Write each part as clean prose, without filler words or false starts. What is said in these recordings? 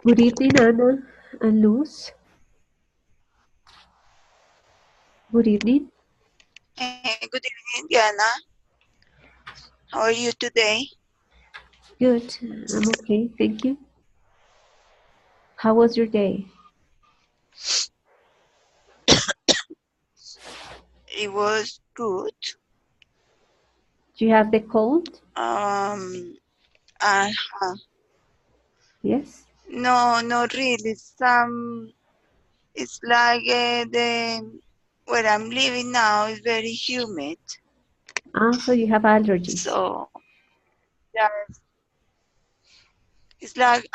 Good evening, Anna and Luz. Good evening. Good evening, Diana. How are you today? Good. I'm okay. Thank you. How was your day? It was good. Do you have the cold? Uh, Yes. no, not really. It's like where I'm living now is very humid. So you have allergies. So yeah, it's like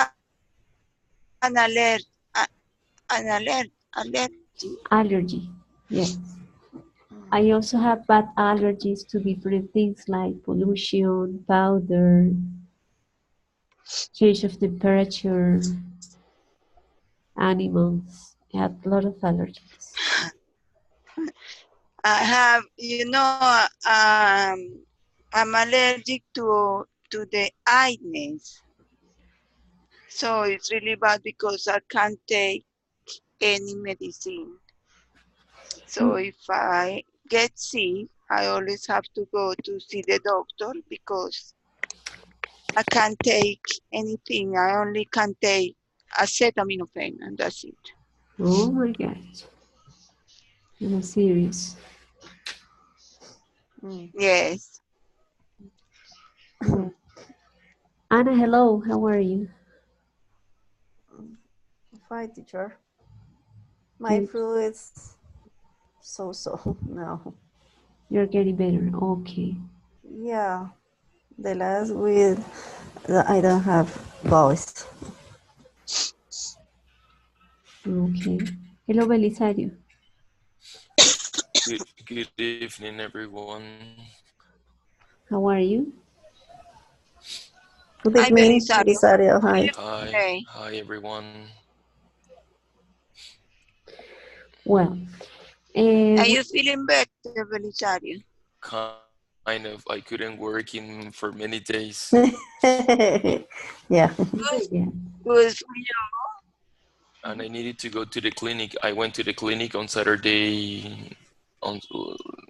allergy. Allergy. Yes. I also have bad allergies to different things like pollution, powder, change of temperature, animals. I have a lot of allergies. I have, I'm allergic to the eyes. So it's really bad because I can't take any medicine. So if I get sick, I always have to go to see the doctor because I can't take anything. I only can take acetaminophen and that's it. Oh my God. I'm serious. Yes. Well, Anna, hello. How are you? Fine, teacher. My Good. flu is so now. You're getting better. Okay. Yeah, the last week I don't have voice. Okay. Hello, Belisario. Good evening, everyone. How are you? Good Hi, evening, Belisario. Belisario. How are you Hi. Hi, today? hi, everyone. Well, Are we, you feeling better, Belisario? Kind of. I couldn't work in for many days, Yeah. Good, yeah. good for you. and I needed to go to the clinic. I went to the clinic on Saturday, on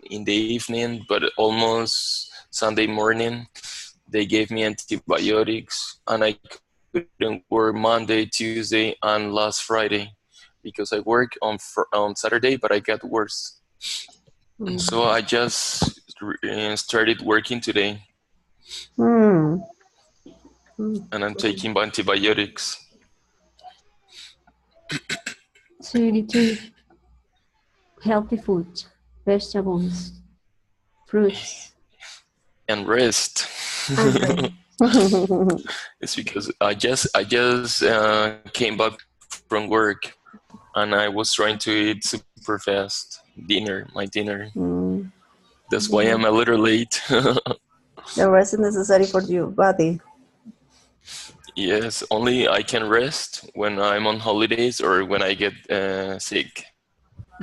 in the evening, but almost Sunday morning, they gave me antibiotics, and I couldn't work Monday, Tuesday, and last Friday because I work on Saturday, but I got worse. So Okay. I just started working today, Hmm. and I'm taking antibiotics So you need to eat healthy food, vegetables, fruits, and rest. and rest. It's because I just came back from work, and I was trying to eat super fast my dinner. Hmm. That's why Yeah. I'm a little late. The rest is necessary for your body. Yes, only I can rest when I'm on holidays or when I get sick.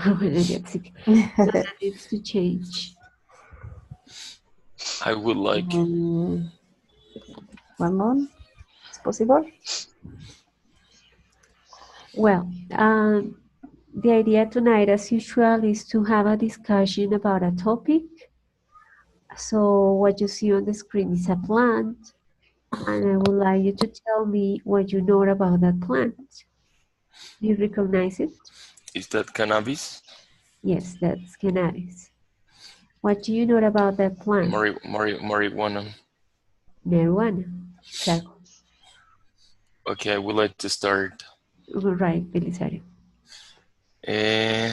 When I get sick. So that needs to change. I would like. um, 1 month, it's possible? Well, the idea tonight, as usual, is to have a discussion about a topic. So what you see on the screen is a plant, and I would like you to tell me what you know about that plant. Do you recognize it? Is that cannabis? Yes, that's cannabis. What do you know about that plant? Marijuana. Marijuana. Exactly. Okay, I would like to start. Right, Belisario.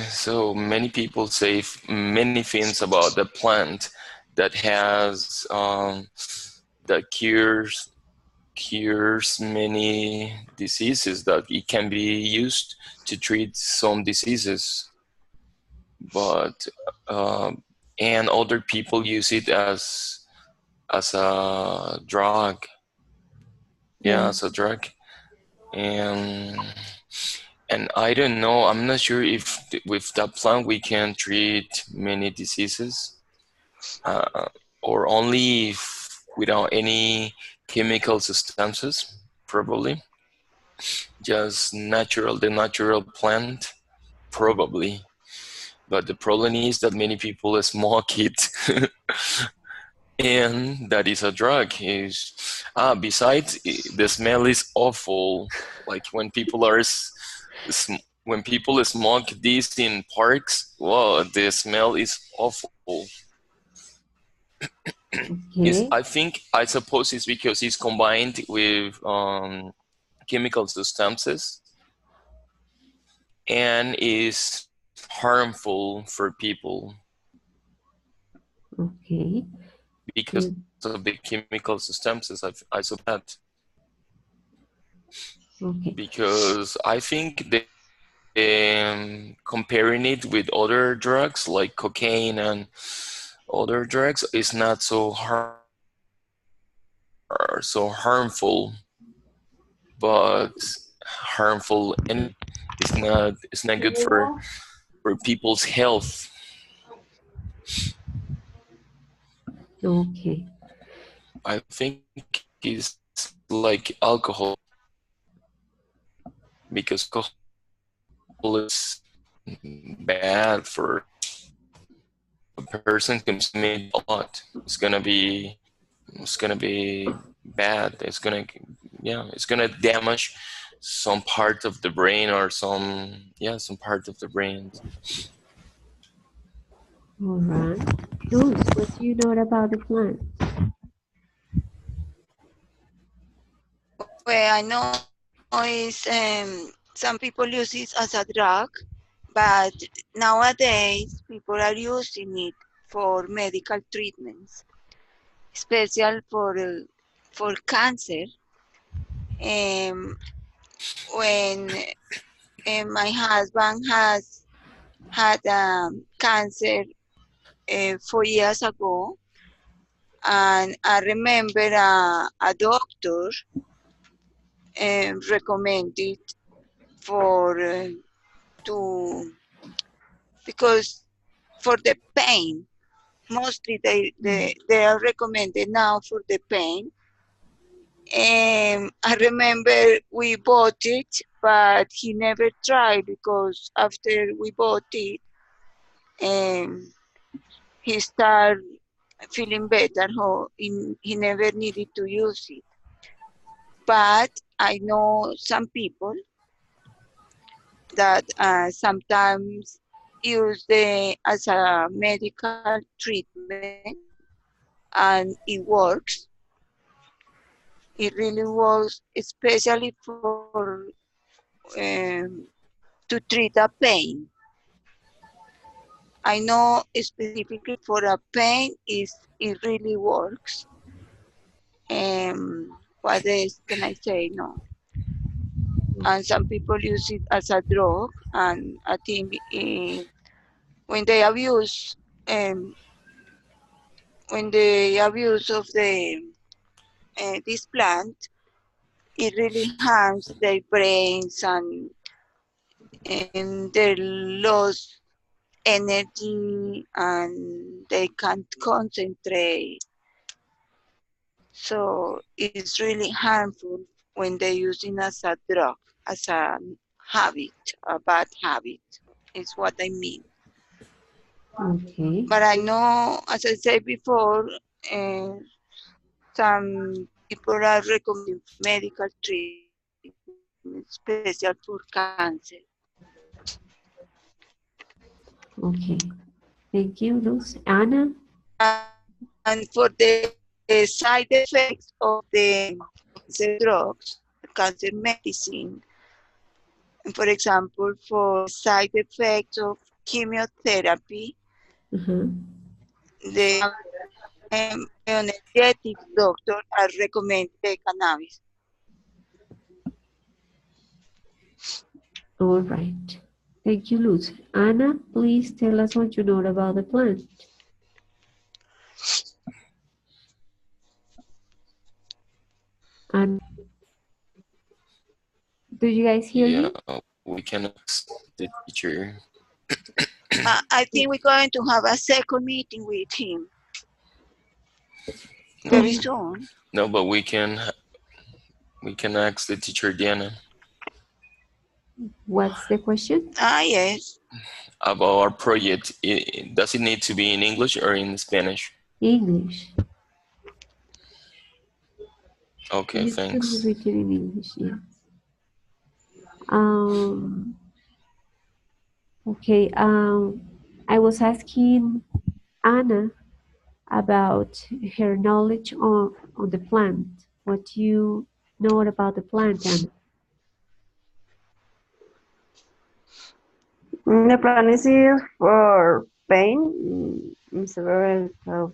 So many people say many things about the plant that has that cures many diseases, that it can be used to treat some diseases, but and other people use it as a drug. Yeah, Yeah. as a drug. And I don't know, I'm not sure if with that plant we can treat many diseases, uh, or only if without any chemical substances, probably. just the natural plant? Probably. But the problem is that many people smoke it. And that is a drug. Besides, the smell is awful. Like when people smoke this in parks, wow, the smell is awful. Okay. I suppose it's because it's combined with chemical substances and is harmful for people Okay. because Mm, of the chemical substances. I suppose that okay. because I think comparing it with other drugs like cocaine and other drugs is not so harmful, but harmful and it's not good for people's health. Okay. I think it's like alcohol because alcohol is bad for a person consuming a lot. It's gonna be bad. It's gonna damage some part of the brain or some part of the brain. All right. Luz, what do you know about the plant? Well, I know is some people use it as a drug, but nowadays people are using it for medical treatments, especially for cancer. Um, when my husband has had cancer 4 years ago, and I remember a doctor recommended for to because for the pain, mostly they are recommended now for the pain. I remember we bought it, but he never tried because after we bought it, um, he started feeling better. He never needed to use it. But I know some people that sometimes use the as a medical treatment, and it works. It really works, especially for to treat a pain. I know specifically for a pain is it really works. What else can I say? No. And some people use it as a drug, and I think when they abuse, um, when they abuse of the this plant, it really harms their brains, and they lose energy and they can't concentrate. So it's really harmful when they're using as a drug, as a habit, a bad habit, is what I mean. Okay. But I know, as I said before, uh, some people are recommending medical treatment, special for cancer. Okay. Thank you, Luz. Anna? And for the side effects of the cancer drugs, cancer medicine, for example, for side effects of chemotherapy, Uh-huh. the energetics doctor are recommending the cannabis. All right. Thank you, Luz. Anna, please tell us what you know about the plant. And do you guys hear Yeah, me? we can ask the teacher. I think we're going to have a second meeting with him very Oh, soon. No, but we can ask the teacher Diana. What's the question? Yes. About our project. Does it need to be in English or in Spanish? English. Okay, It could be thanks. written in English, yes. Um, okay, I was asking Anna about her knowledge on the plant. What do you know about the plant, Anna? The plan is here for pain, several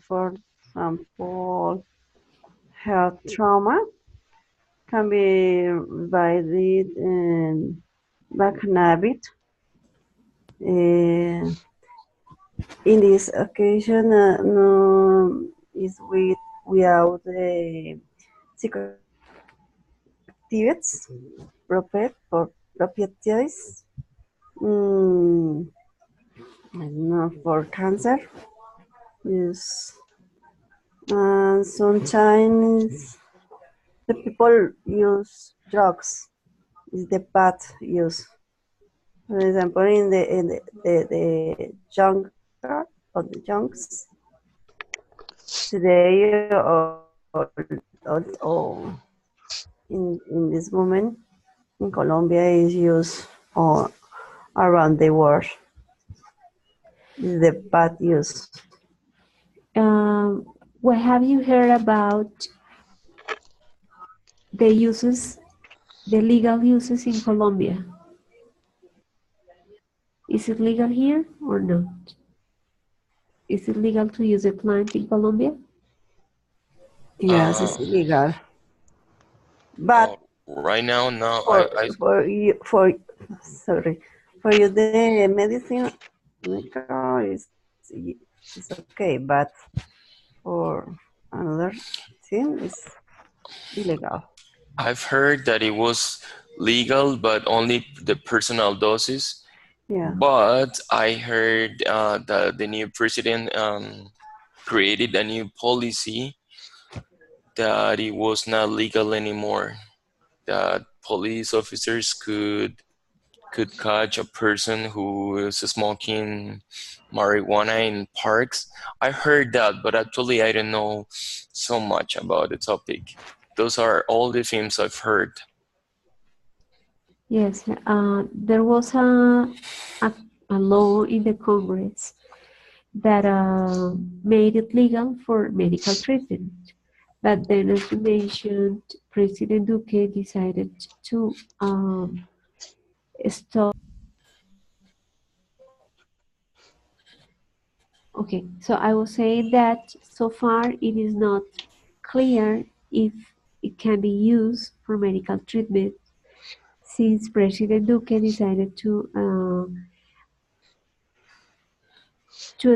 for example, health trauma can be divided in back habit. In this occasion, no is without the psychoactivities properties. Mm, I don't know, for cancer. Yes. And sometimes the people use drugs. Is the bad use. For example, in the jungle or the junks today or in this moment in Colombia is used all around the world. Is the bad use. What have you heard about the uses, the legal uses in Colombia? Is it legal here or not? Is it legal to use a plant in Colombia? Yes, it's Uh, illegal. But right now, no. for for you for sorry for you the medicine medical is okay, but for another thing is illegal. I've heard that it was legal, but only the personal doses. Yeah. But I heard that the new president created a new policy that it was not legal anymore. That police officers could catch a person who is smoking marijuana in parks. I heard that, but actually I don't know so much about the topic. Those are all the things I've heard. Yes, there was a law in the Congress that made it legal for medical treatment. But then, as you mentioned, President Duque decided to stop. Okay, so I was saying that so far it is not clear if it can be used for medical treatment since President Duque decided to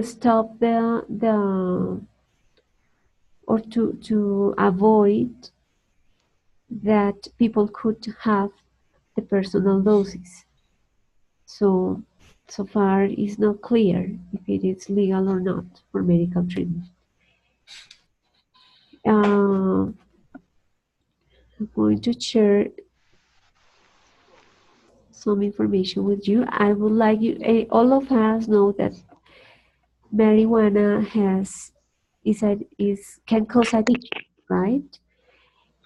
stop the or to avoid that people could have the personal doses. So so far it's not clear if it is legal or not for medical treatment. I'm going to share some information with you. I would like you, all of us know that marijuana can cause addiction, right?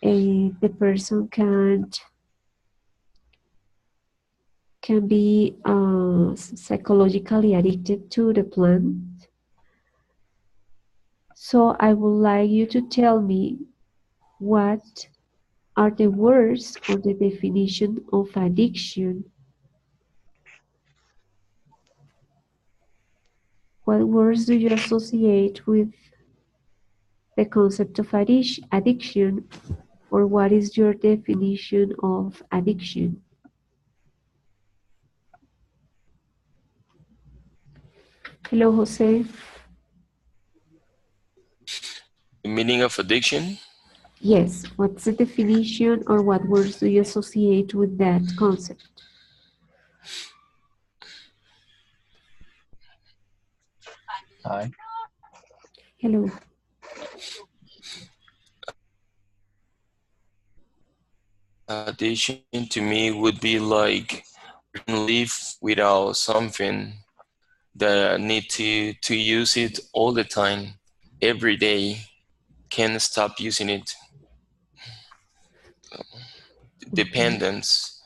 The person can be psychologically addicted to the plant. So I would like you to tell me what are the words or the definition of addiction. What words do you associate with the concept of addiction, or what is your definition of addiction? Hello, Jose. The meaning of addiction? Yes, what's the definition or what words do you associate with that concept? Hi. Hello. Addiction to me would be like live without something that need to use it all the time, every day, can't stop using it. Dependence.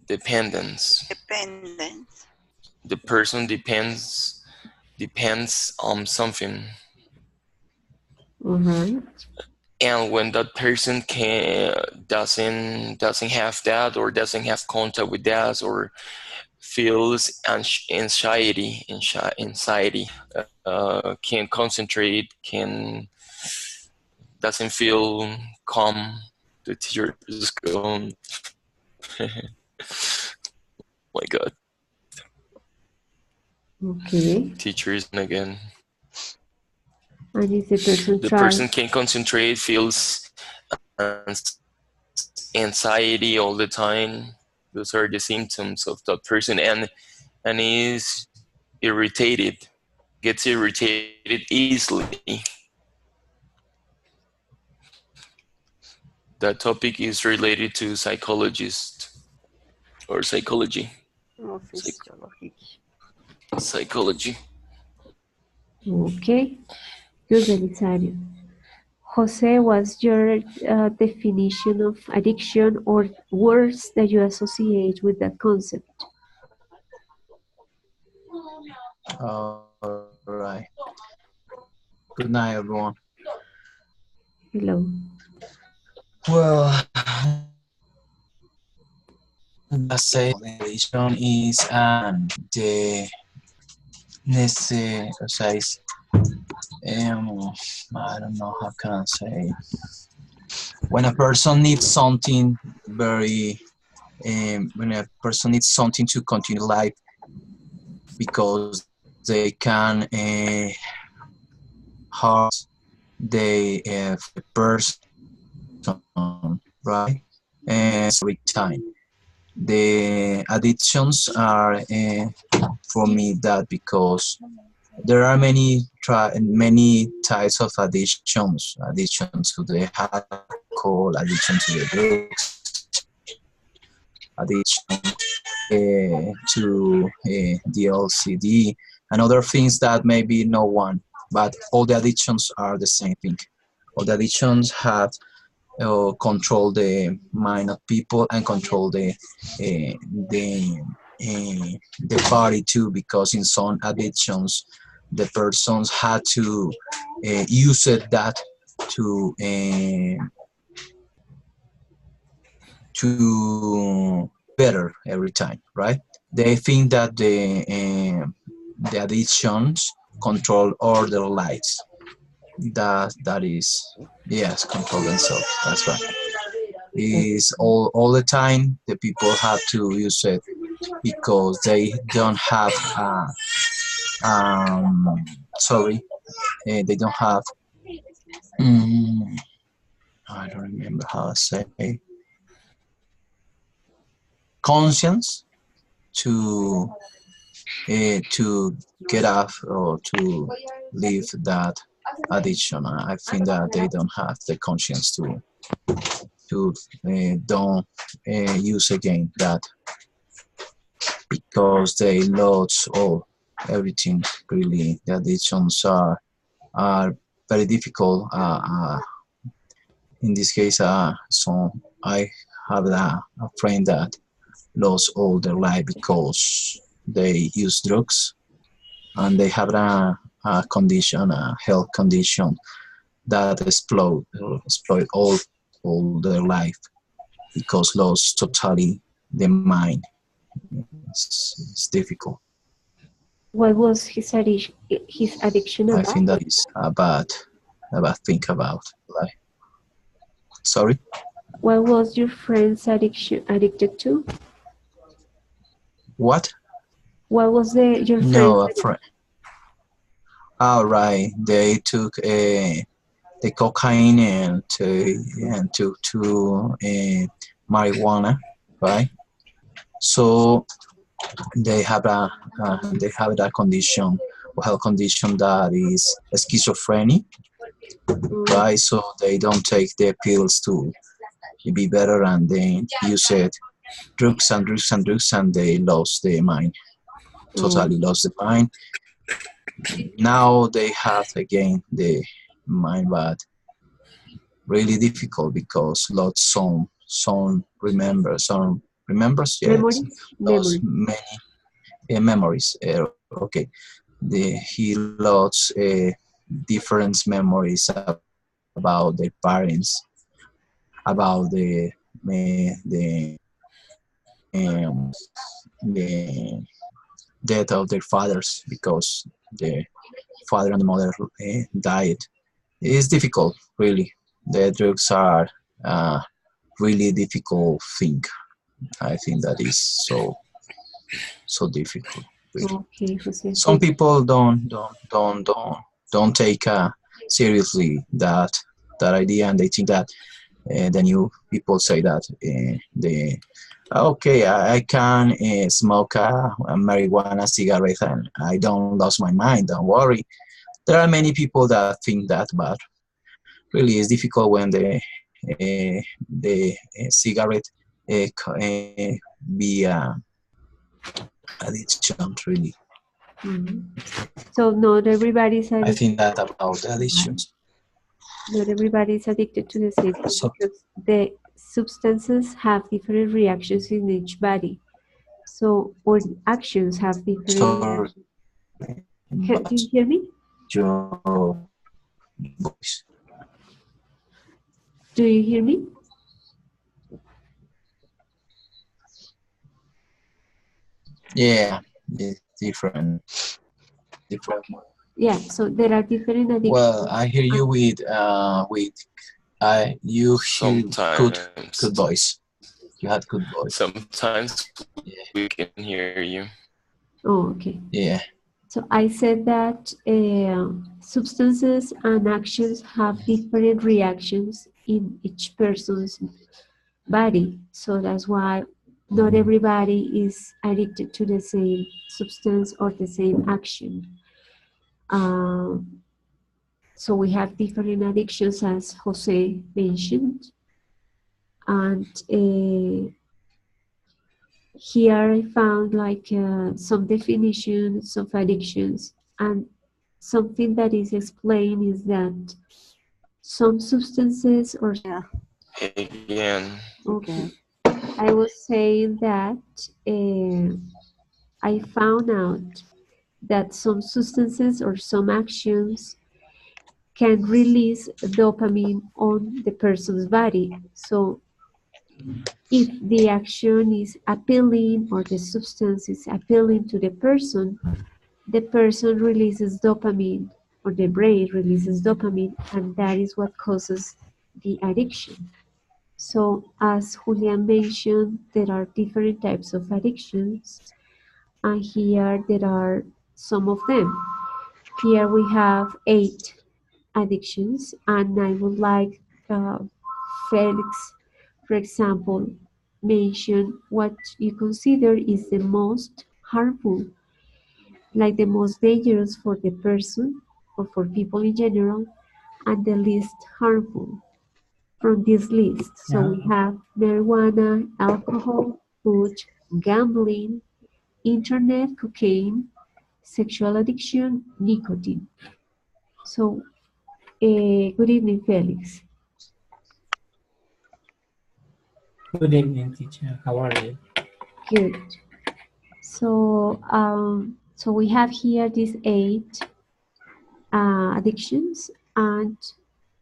Dependence. The person depends on something. All right. And when that person doesn't have that, or doesn't have contact with that, or feels anxiety, can concentrate, doesn't feel calm, the teacher is gone. My God, Okay. teacher is again. And if the person The tries, person can concentrate, feels anxiety all the time. Those are the symptoms of that person, and is irritated, gets irritated easily. That topic is related to psychologist or psychology. No, physiologic. Psychology. okay. Good, Belisario. Jose, what's your definition of addiction or words that you associate with that concept? All right. Good night, everyone. Hello. Well, let's say addiction is the necessary, I don't know how can I say, when a person needs something very, when a person needs something to continue life because they can hurt the person, right? And every time. The addictions are for me that because there are many types of addictions. Addiction to the alcohol, addiction to the drugs, addiction to the LCD, and other things that maybe no one. But all the addictions are the same thing. All the addictions have control the mind of people and control uh, the the body too, because in some addictions the persons had to use it that to be better every time, right? They think that the addictions control all their lives. That is, yes, control themselves. That's right. Is all the time the people have to use it because they don't have sorry, they don't have mm, I don't remember how to say conscience to get off or to leave that addiction. I think that they don't have the conscience to don't use again that because they lost all everything. Really, the addictions are very difficult. In this case, so I have a friend that lost all their life because they use drugs and they have a condition, a health condition that explode all their life because lost totally the mind. It's difficult. What was his addiction I about? think that is a bad thing about life. Sorry. What was your friend's addiction addicted to? What? What was your friend's No, a addiction? friend. All right. They took the cocaine and to marijuana, right? So they have that condition or health condition that is schizophrenia, Mm, right? So they don't take the pills to be better and then use it drugs and drugs and drugs, and they lost their mind, Oh, totally lost the mind. Now they have again the mind, but really difficult because lots some remembers, yes, memories? lost Memory. many memories. Okay, he lost different memories about their parents, about the death of their fathers because the father and the mother died. It's difficult, really. The drugs are a really difficult thing. I think that is so difficult, really. Okay, Jose, Some thank people don't take seriously that idea, and they think that the new people say that they okay, I can smoke a marijuana cigarette and I don't lose my mind. Don't worry. There are many people that think that, but really it's difficult when the cigarette be addiction. Really, you. So not everybody is I addicted think that about the to that. addictions. Not everybody is addicted to the same thing So because the substances have different reactions in each body. So, or actions have different sorry, reactions. but Do you hear me? your voice. Do you hear me? Yeah, it's different. Yeah, so there are different Well, addictions. I hear you with you hear Sometimes. good voice. You had good voice. Sometimes Yeah, we can hear you. Oh, okay. yeah. So I said that substances and actions have different reactions in each person's body. So that's why not everybody is addicted to the same substance or the same action. Um, so we have different addictions, as Jose mentioned, and here I found like some definitions of addictions, and something that is explained is that some substances or Yeah. Again. okay, Okay. I was saying that I found out that some substances or some actions can release dopamine on the person's body. So if the action is appealing or the substance is appealing to the person releases dopamine or the brain releases dopamine, and that is what causes the addiction. So as Julian mentioned, there are different types of addictions, and here there are some of them. Here we have 8 addictions, and I would like uh, Felix, for example, mention what you consider is the most harmful, like the most dangerous for the person or for people in general, and the least harmful from this list. So Yeah. we have marijuana, alcohol, food, gambling, internet, cocaine, sexual addiction, nicotine. So, good evening, Felix. Good evening, teacher. How are you? Good. So we have here these 8 addictions, and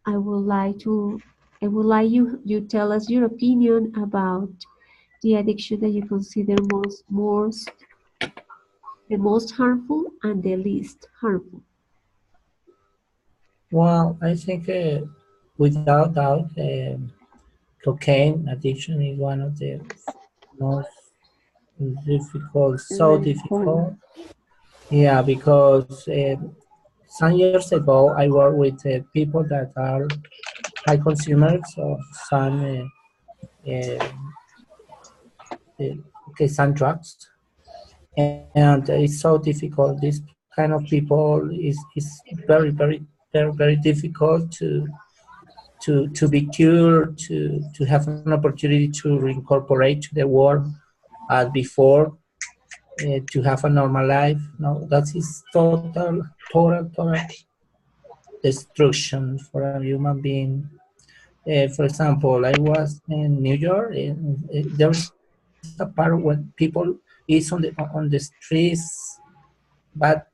I would like to, I would like you tell us your opinion about the addiction that you consider the most harmful and the least harmful. Well, I think without doubt, cocaine addiction is one of the most difficult, It's so very important. difficult. Yeah, because some years ago I worked with people that are high consumers of uh, some drugs, and it's so difficult. This kind of people is very, very, very, very difficult to be cured, to have an opportunity to reincorporate to the world as before, to have a normal life. No, that is total destruction for a human being. For example, I was in New York, and there is a part when people is on the streets, but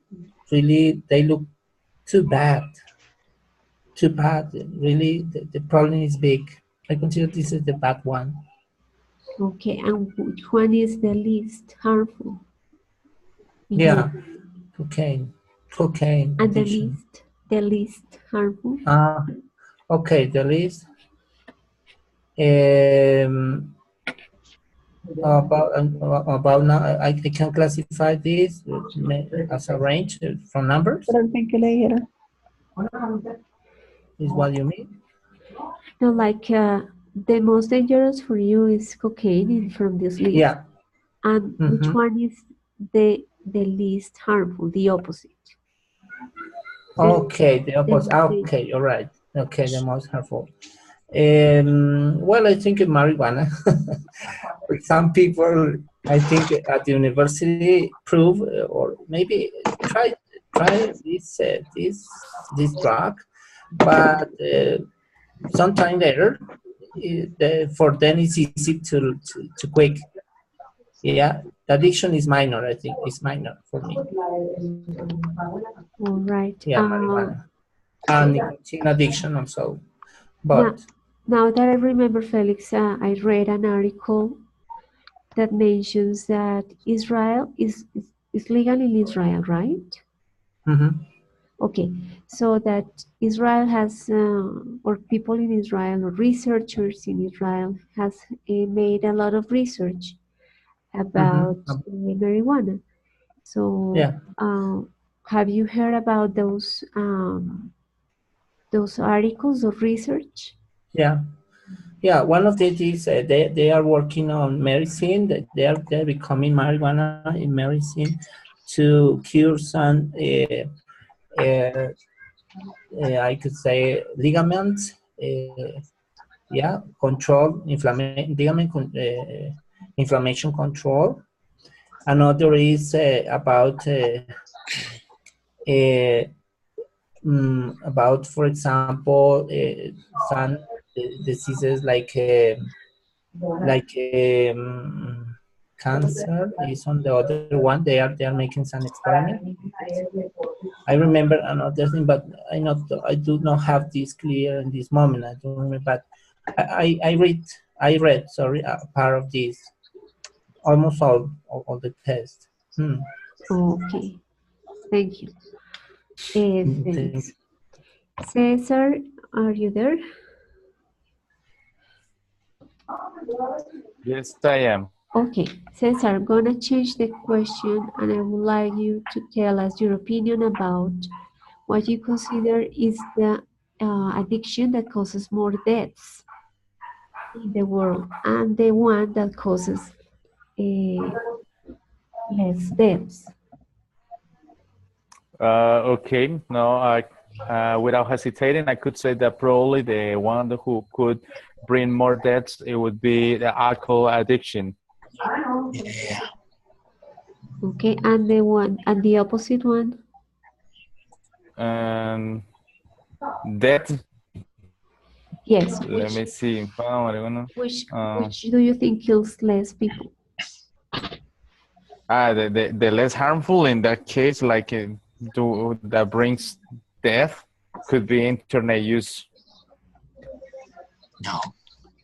really they look too bad, too bad. Really, the problem is big. I consider this is the bad one. Okay, and which one is the least harmful? Yeah, cocaine And addiction. the least harmful? Okay, the list. Um, about now, I can classify this as a range from numbers. Pero al fin que le dijeron. Is what you mean? No, like the most dangerous for you is cocaine from this list. Yeah. And which one is the least harmful, the opposite? Okay, the opposite. Okay, you're right. Okay, the most harmful. Well, I think marijuana. For some people, I think at the university prove or maybe try this drug, but sometime later, for them it's easy to quick. Yeah, the addiction is minor. I think it's minor for me. All right. Yeah, marijuana and nicotine addiction also. But now that I remember, Felix, I read an article that mentions that Israel is legal in Israel, right? Mm-hmm. Okay, so that Israel has, or people in Israel, or researchers in Israel, has made a lot of research about marijuana. So, yeah. Have you heard about those articles of research? Yeah. Yeah, one of it is they are working on medicine. That they're becoming marijuana in medicine to cure some I could say ligaments. Yeah, control inflammation control. Another is about, for example, some diseases like cancer is on the other one. They are making some experiment. I remember another thing, but I do not have this clear in this moment. I don't remember, but I read sorry a part of this, almost all the tests. Okay, thank you. Thanks. Thanks. Cesar, are you there? Yes, I am. Okay, Cesar, I'm gonna change the question and I would like you to tell us your opinion about what you consider is the addiction that causes more deaths in the world and the one that causes less deaths. Okay, no, without hesitating, I could say that probably the one who could bring more deaths, it would be the alcohol addiction. Yeah. Okay, and the opposite one? Death. Yes. Let me see. Which do you think kills less people? The less harmful in that case, like that brings death, could be internet use. No.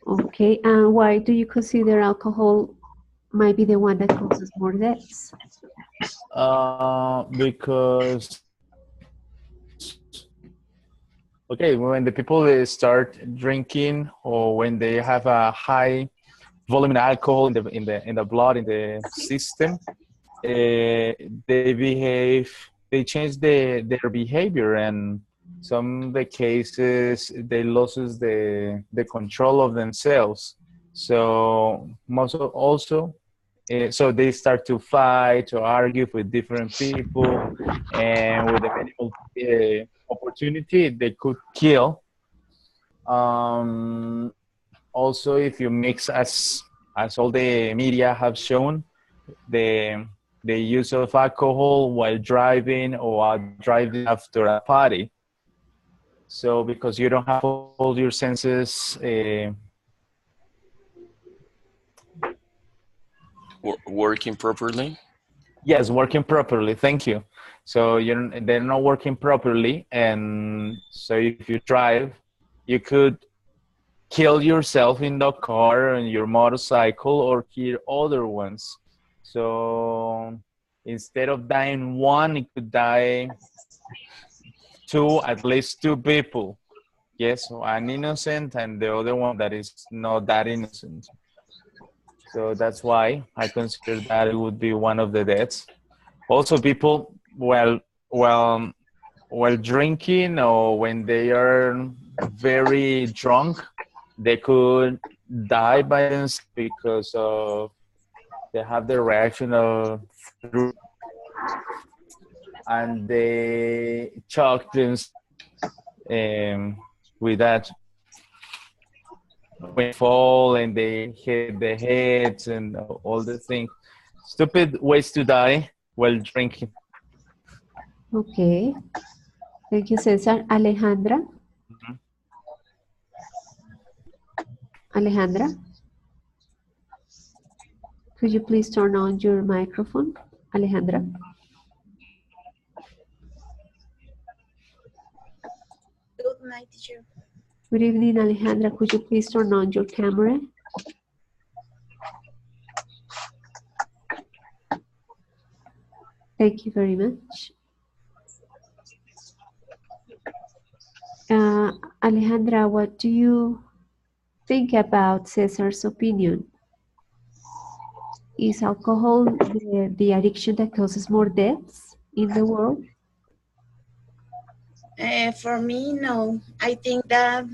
Okay, and why do you consider alcohol might be the one that causes more deaths? Because okay, when the people start drinking or when they have a high volume of alcohol in the blood in the system, they change their behavior, and some of the cases they loses the control of themselves. So so they start to fight or argue with different people, and with the minimal opportunity they could kill. Also, if you mix, as all the media have shown, the the use of alcohol while driving or while driving after a party. So because you don't have all your senses Working properly. yes, working properly. Thank you. So they're not working properly, and so if you drive, you could kill yourself in the car and your motorcycle or kill other ones. So instead of dying one, it could die two, at least two people. Yes, one innocent and the other one that is not that innocent. So that's why I consider that it would be one of the deaths. Also, people, while drinking or when they are very drunk, they could die by themselves because of they have the reaction of through and they choke themselves with that when they fall and they hit the heads and all the things. Stupid ways to die while drinking. Okay. Thank you, Cesar. Alejandra? Mhm. Alejandra? Could you please turn on your microphone? Alejandra? Good night, teacher. Good evening, Alejandra. Could you please turn on your camera? Thank you very much. Alejandra, what do you think about Cesar's opinion? Is alcohol the addiction that causes more deaths in the world? For me, no. I think that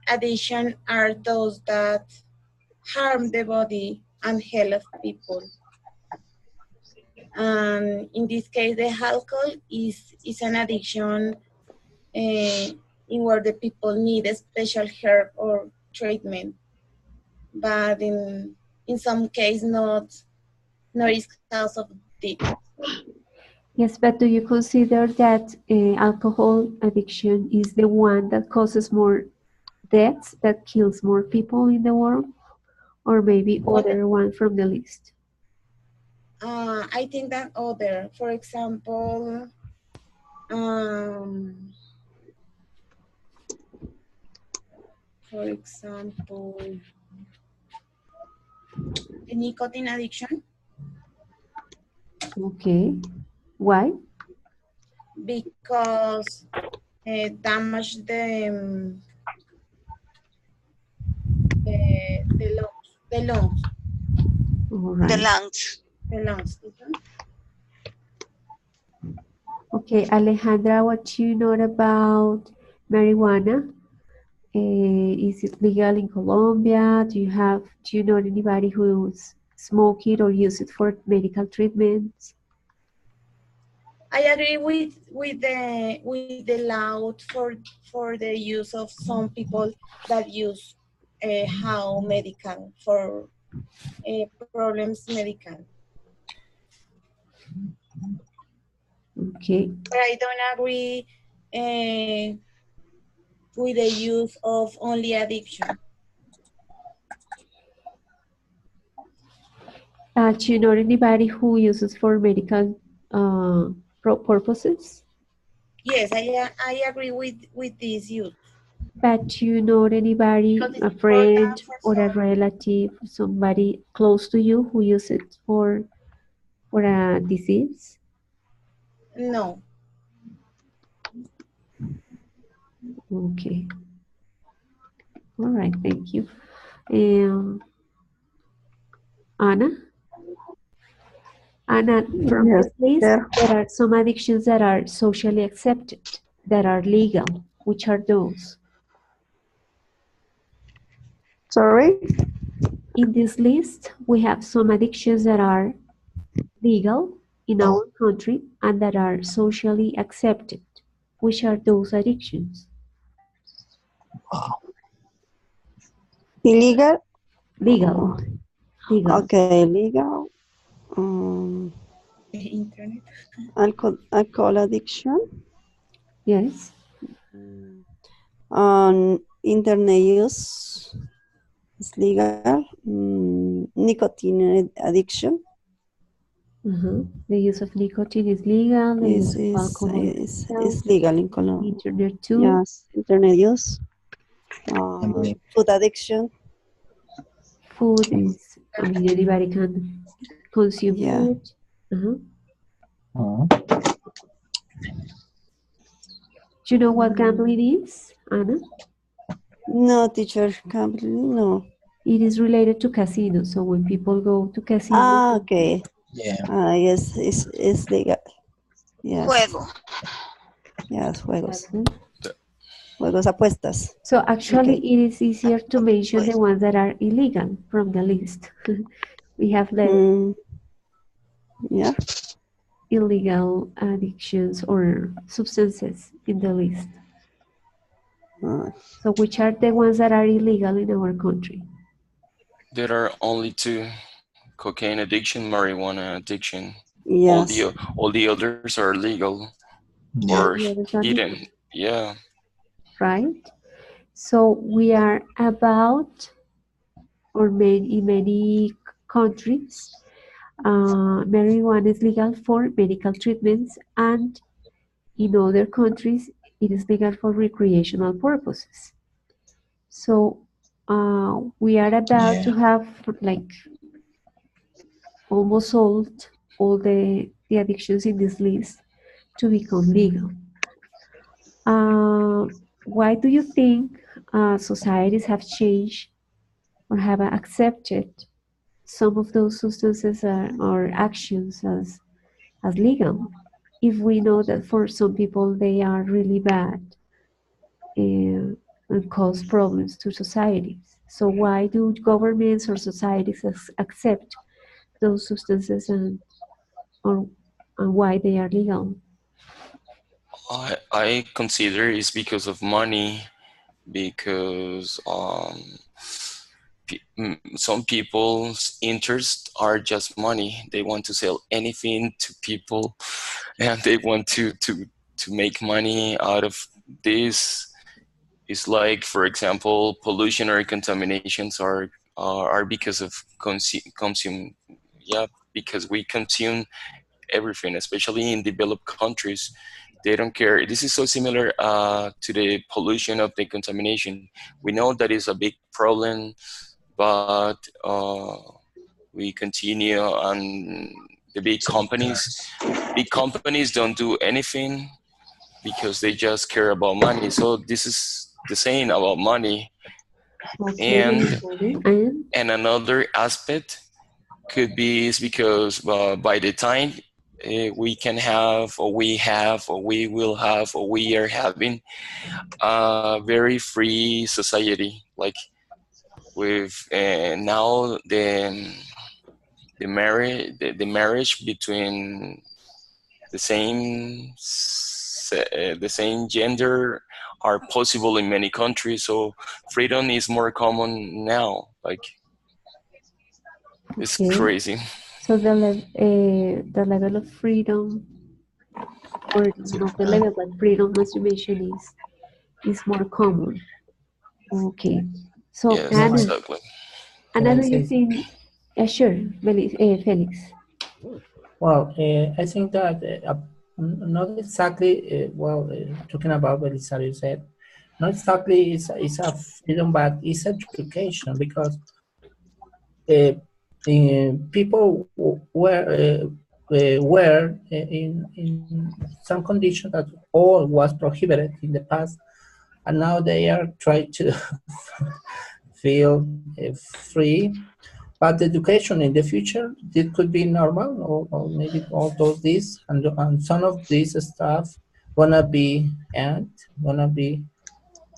addiction are those that harm the body and health of people. And in this case, the alcohol is an addiction in where the people need a special help or treatment. But in some case, not is cause of death. Yes, but do you consider that alcohol addiction is the one that causes more deaths, that kills more people in the world, or maybe other one from the list? I think that other, for example, the nicotine addiction. Okay, why? Because damage the lungs. All The right. lungs. The lungs. Okay, Alejandra, what do you know about marijuana? Is it legal in Colombia? Do you know anybody who's smoke it or use it for medical treatments? I agree with the law for the use of some people that use how medical for problems medical. Okay. But I don't agree with the use of only addiction. Do you know anybody who uses for medical purposes? Yes, I agree with this use. But do you know anybody, Because a it's friend important for or a some. relative, somebody close to you who use it for a disease? No. Okay. All right, thank you. Anna? Anna, from Yes, this list, there. there are some addictions that are socially accepted, that are legal. Which are those? Sorry? In this list, we have some addictions that are legal in our country and that are socially accepted. Which are those addictions? Illegal? Legal. Legal. Okay, legal. Um, Internet. alcohol addiction. Yes. On internet use is legal. Nicotine addiction The use of nicotine is legal. The is, use of alcohol is legal in Colombia. Internet too. Yes, internet use. Emily. Food addiction. Food is, I mean, anybody can consume Yeah. food. Oh, Do you know what gambling is, Anna? No, teacher, completely no. It is related to casinos. So when people go to casinos, Okay. yeah. Yes, it's legal. Yes. Juego. Yes, juegos. exactly. Juegos apuestas. So actually, Okay. it is easier to mention the ones that are illegal from the list. We have less Yeah. illegal addictions or substances in the list. So which are the ones that are illegal in our country? There are only two: cocaine addiction, marijuana addiction. Yes. All the others are legal Yeah. or The others are hidden. legal, Yeah. right? So we are about, or in many countries, marijuana is legal for medical treatments, and in other countries, it is legal for recreational purposes. So we are about to Yeah. have like almost all the addictions in this list to become legal. Why do you think societies have changed or have accepted some of those substances or actions as legal, if we know that for some people they are really bad and cause problems to societies? So why do governments or societies accept those substances or and why they are legal? I consider it's because of money, because some people's interests are just money. They want to sell anything to people, and they want to make money out of this. It's like, for example, pollution or contaminations are because of consume. Yeah, because we consume everything, especially in developed countries. They don't care. This is so similar to the pollution of the contamination. We know that is a big problem, but we continue, and the big companies don't do anything because they just care about money. So this is the same about money. Okay, And and another aspect could be is because by the time we can have, or we have, or we will have, or we are having a very free society, like with now the marriage between the same gender are possible in many countries. So freedom is more common now. Like, it's okay. crazy. So the level of freedom, or not the level, but freedom, as you mentioned, is more common. Okay. So Yes, Can I, exactly. can Anna, I do you say? think? Sure, Felix. Well, I think that not exactly, talking about what Elisario said, not exactly it's a freedom, but it's education, because uh, people were in some conditions that all was prohibited in the past, and now they are trying to feel free. But education in the future, it could be normal, or maybe all those this, and some of this stuff gonna be and gonna be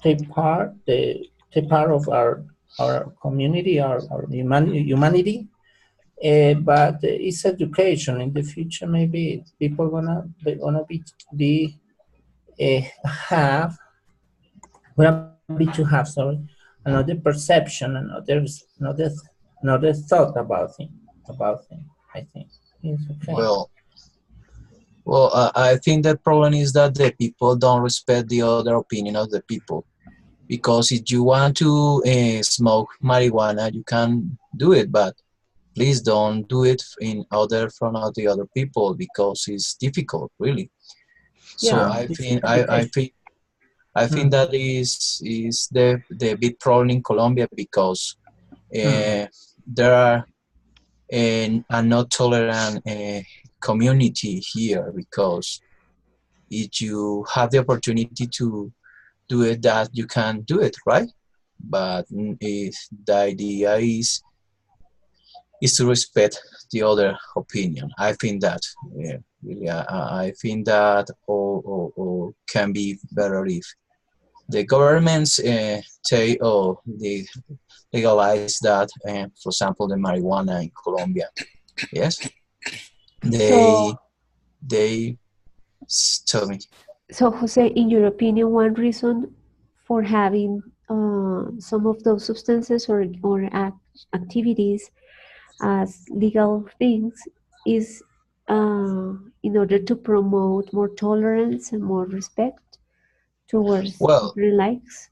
take part of our community, our humanity. But it's education in the future. Maybe people gonna be have gonna be be to have, sorry, another perception, another thought about thing. I think it's okay. Well, I think the problem is that the people don't respect the other opinion of the people. Because if you want to smoke marijuana, you can do it, but please don't do it in other front of the other people because it's difficult, really. So Yeah. Yeah, I this think education. I think Mm, that is the big problem in Colombia because mm. there are a not tolerant community here because if you have the opportunity to do it, that you can do it, right? But if the idea is to respect the other opinion. I think that really, I think that all can be better if the governments take or they legalize that. For example, the marijuana in Colombia. Yes, So, they tell me. so Jose, in your opinion, one reason for having some of those substances or activities as legal things is in order to promote more tolerance and more respect towards Well, different likes.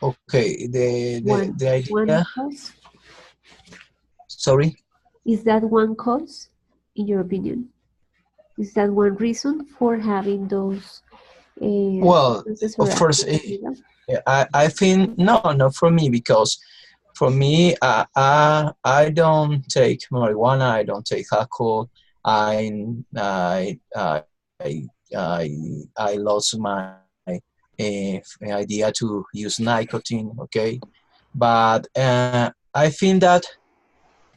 okay. The idea. One cause, Sorry. is that one cause, in your opinion? Is that one reason for having those Well, substances or of course, activities legal? I think no, not for me because for me, I don't take marijuana. I don't take alcohol. I lost my idea to use nicotine. Okay, but I think that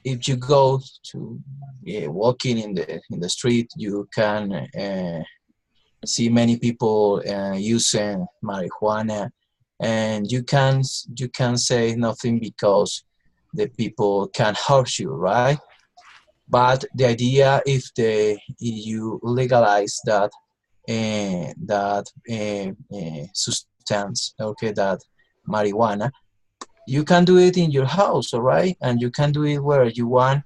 if you go to walking in the street, you can see many people using marijuana, and you can say nothing because the people can hurt you, right? But the idea if you legalize that substance, okay, that marijuana, you can do it in your house, all right, and you can do it where you want.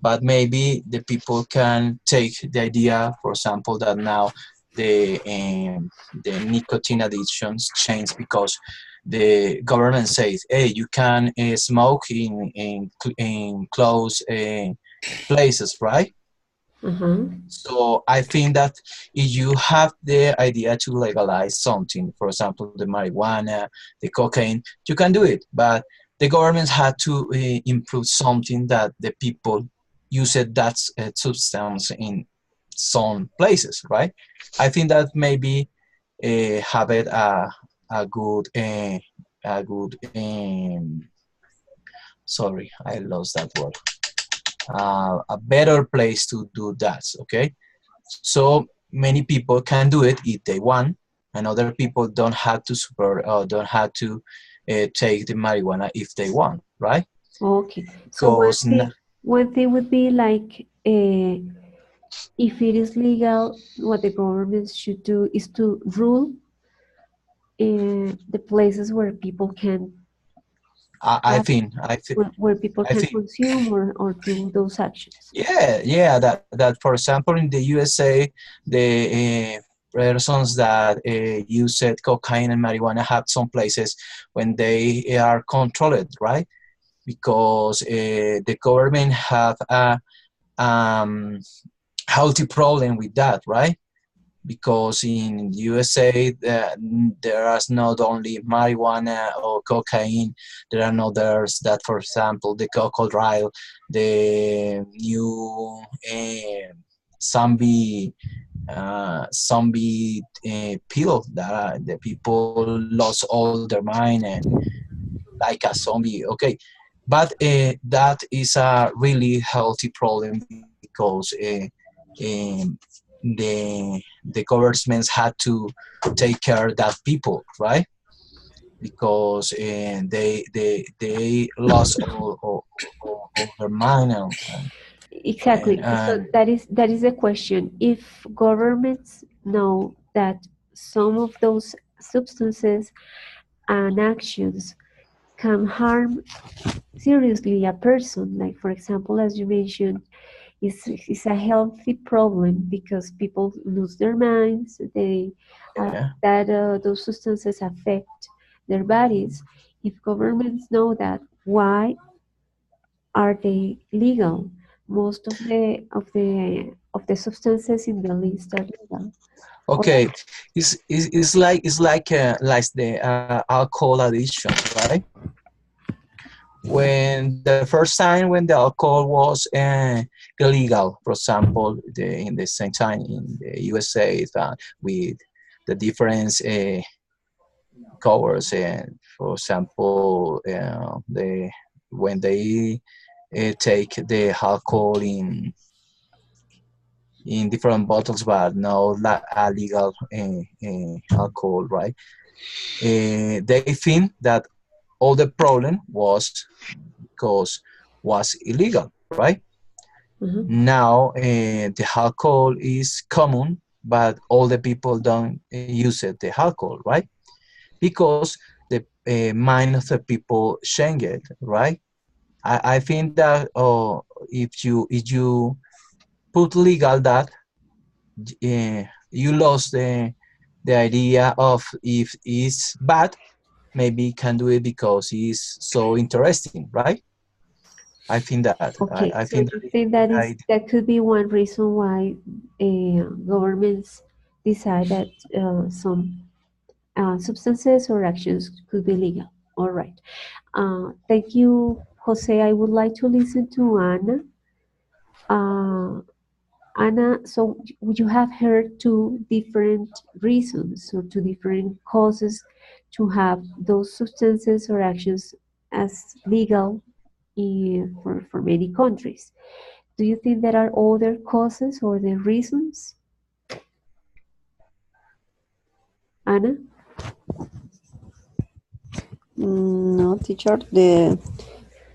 But maybe the people can take the idea, for example, that now the nicotine addictions change because the government says, hey, you can smoke in closed places, right? Uh-huh. So I think that if you have the idea to legalize something, for example, the marijuana, the cocaine, you can do it. But the government had to improve something that the people use it that substance in some places, right? I think that maybe have it a good sorry, I lost that word. A better place to do that. Okay, so many people can do it if they want, and other people don't have to don't have to take the marijuana if they want, right? Okay. So Because one thing would be like, if it is legal, what the government should do is to rule the places where people can I have, think where people I can think consume or do those actions. yeah, that for example in the USA the persons that use cocaine and marijuana have some places when they are controlled, right? Because the government have a um, healthy problem with that, right? Because in USA there is not only marijuana or cocaine, there are others that, for example, the crocodile, the new zombie pill that the people lost all their mind and like a zombie. Okay, but that is a really healthy problem because um, the governments had to take care of that people, right? Because they lost all their mind Exactly. So and that is the question. If governments know that some of those substances and actions can harm seriously a person. Like, for example, as you mentioned, it's a healthy problem because people lose their minds. Yeah. Those substances affect their bodies. If governments know that, why are they legal? Most of the substances in the list are legal. Okay. It's like the alcohol addiction, right? When the first time when the alcohol was illegal, for example, in the same time in the USA with the different covers, and for example, when they take the alcohol in different bottles, but no illegal alcohol, right? They think that all the problem was because was illegal, right? Mhm. Now the alcohol is common, but all the people don't use it, the alcohol, right? Because the mind of the people changed, right? I think that if you put legal that, you lost the idea of if it's bad, maybe can do it because it's so interesting, right? I think that Okay, I so think you think that that that could be one reason why governments decide that some substances or actions could be legal. All right. Thank you, Jose. I would like to listen to Anna. Uh, Anna, so you have heard two different reasons or two different causes to have those substances or actions as legal for many countries. Do you think there are other causes or the reasons, Anna? No, teacher.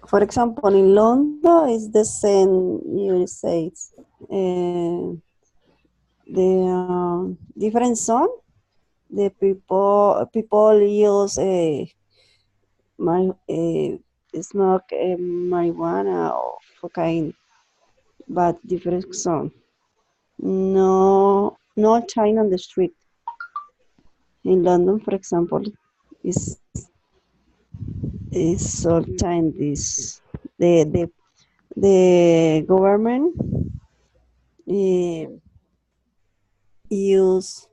For example, in London is the same United States. The different zone, the people use smoke marijuana or cocaine, but different zone. No time on the street. In London, for example, is all time this the government uh, use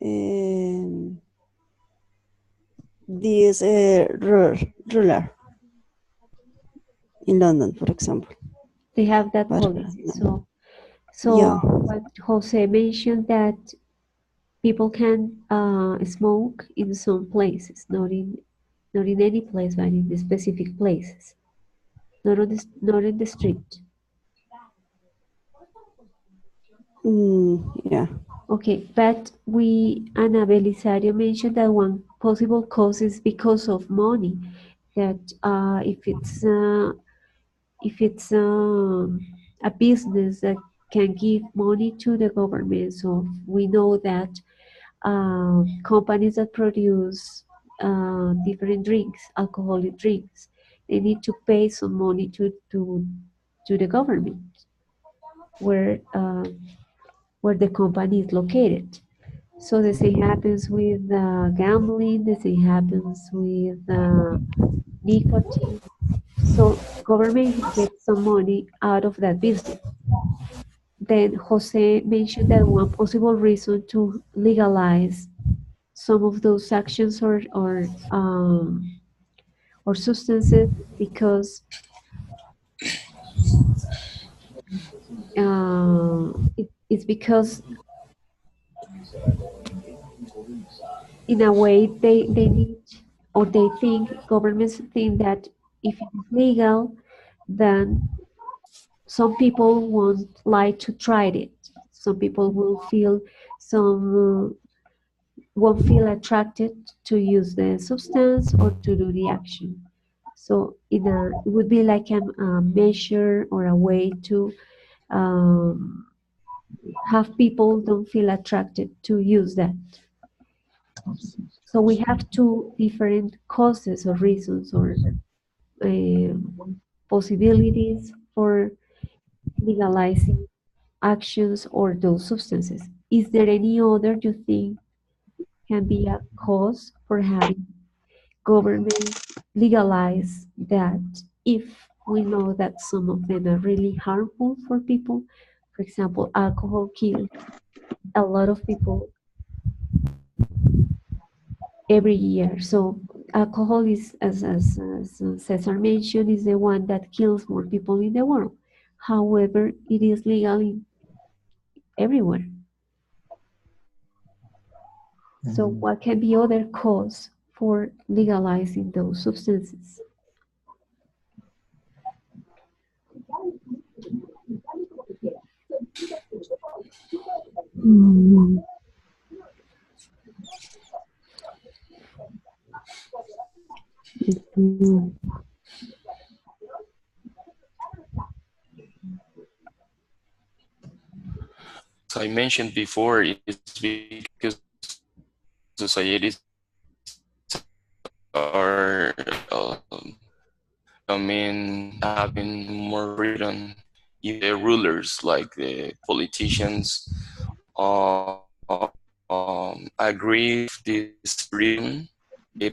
um, this ruler in London, for example. They have that But policy. So yeah, what Jose mentioned that people can smoke in some places, not in any place, but in the specific places, not in the street. yeah. Okay, but Ana Belisario mentioned that one possible cause is because of money. That if it's a business that can give money to the government, so we know that companies that produce different drinks, alcoholic drinks, they need to pay some money to the government where the company is located. So the same happens with gambling. The same happens with nicotine. So government gets some money out of that business. Then Jose mentioned that one possible reason to legalize some of those actions or substances because it's because in a way they need or they think governments think that if it is legal then some people won't like to try it. Some people will feel some won't feel attracted to use the substance or to do the action. So it would be like a measure or a way to um, have people don't feel attracted to use that. So we have two different causes or reasons or possibilities for legalizing actions or those substances. Is there any other you think can be a cause for having governments legalize that if we know that some of them are really harmful for people? For example, alcohol kills a lot of people every year. So alcohol is, as Cesar mentioned, is the one that kills more people in the world. However, it is legal everywhere. So what can be other cause for legalizing those substances? Mm, mm, As I mentioned before, it's because societies are having more freedom. Even the rulers, like the politicians, agree with this freedom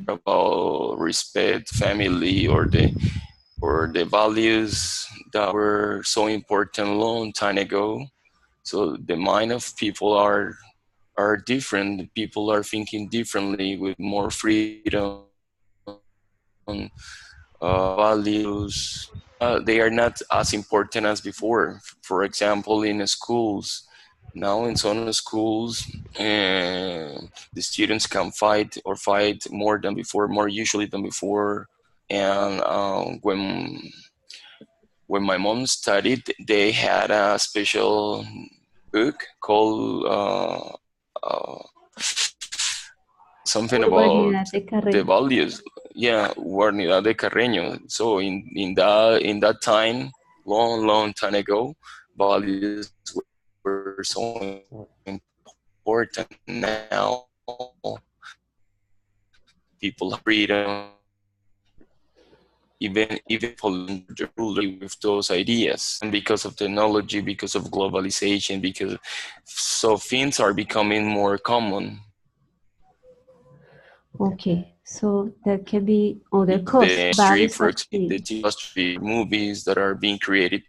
about respect, family, or the values that were so important a long time ago. So the mind of people are different. People are thinking differently with more freedom, values. They are not as important as before. For example, in schools, now in some schools, the students can fight more than before, more usually than before. And when my mom studied, they had a special book called something about Urbanidad de the Carreño. values. Yeah, Humanidad de Carreño. So in that time, long time ago, values were so important. Now people have freedom, even politicians, the ruler with those ideas. And because of technology, because of globalization, because so things are becoming more common. Okay, so there can be other cause, The bad industry, for example, the extreme. industry movies that are being created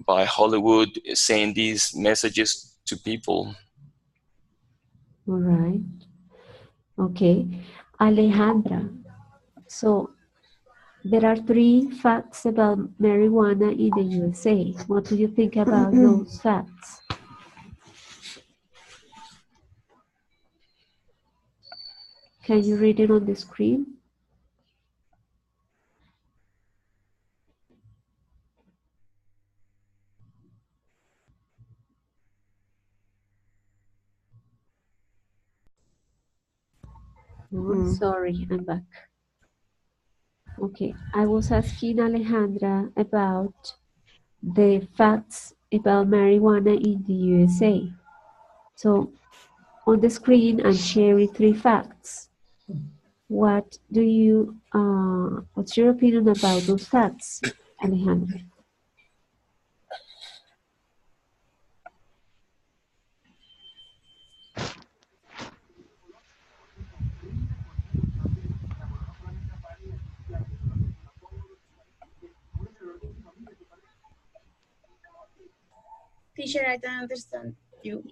by Hollywood, saying these messages to people. All right. Okay. Alejandra, so there are three facts about marijuana in the USA. What do you think about those facts? Can you read it on the screen? Oh, mm, sorry, I'm back. Okay, I was asking Alejandra about the facts about marijuana in the USA. So on the screen, I'm sharing three facts. What's your opinion about those facts, Alejandra? Teacher, I don't understand you.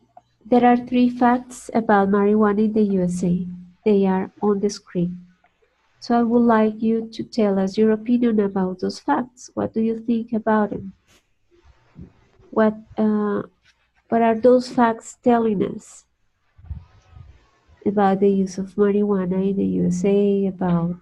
There are three facts about marijuana in the USA. They are on the screen. So I would like you to tell us your opinion about those facts. What do you think about them? What uh, what are those facts telling us about the use of marijuana in the USA? About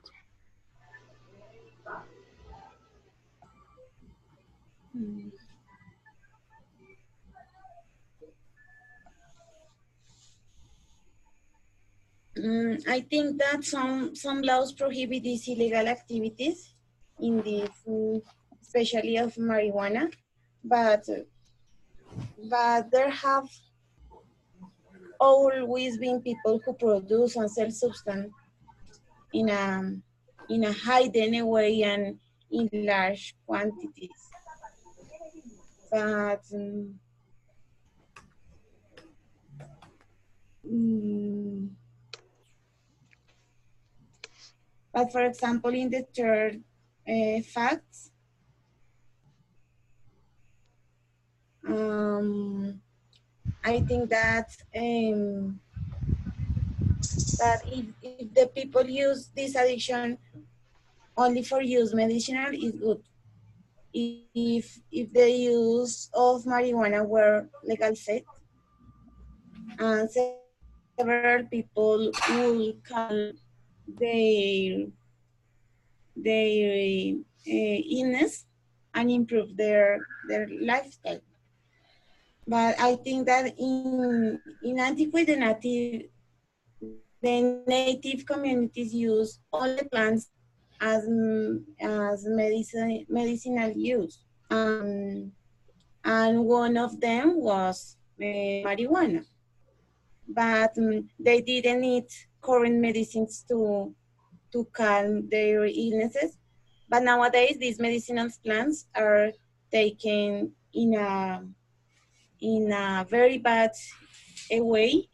I think that some laws prohibit these illegal activities in this, especially of marijuana, but there have always been people who produce and sell substance in a hidden way and in large quantities. But mm, but for example, in the third fact, I think that that if the people use this addiction only for use medicinal is good. If the use of marijuana were legalized, and several people will calm their illness and improve their lifestyle. But I think that in Antigua, the native communities use all the plants as medicinal use. And one of them was marijuana. But they didn't need current medicines to calm their illnesses. But nowadays, these medicinal plants are taken in a very bad way.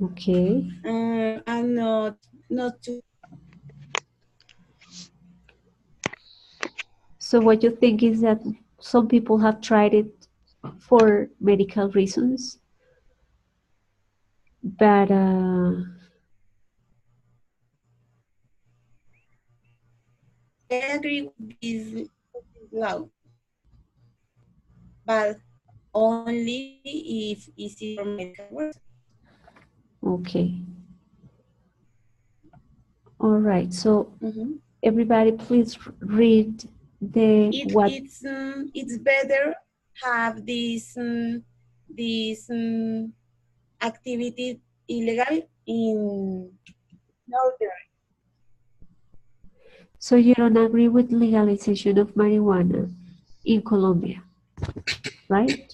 Okay. And not to. So what you think is that some people have tried it for medical reasons, but I agree with this law, but only if it's for medical reasons. okay. All right. So everybody, please read the what. It's better have this activity illegal in northern. So you don't agree with legalization of marijuana in Colombia, right?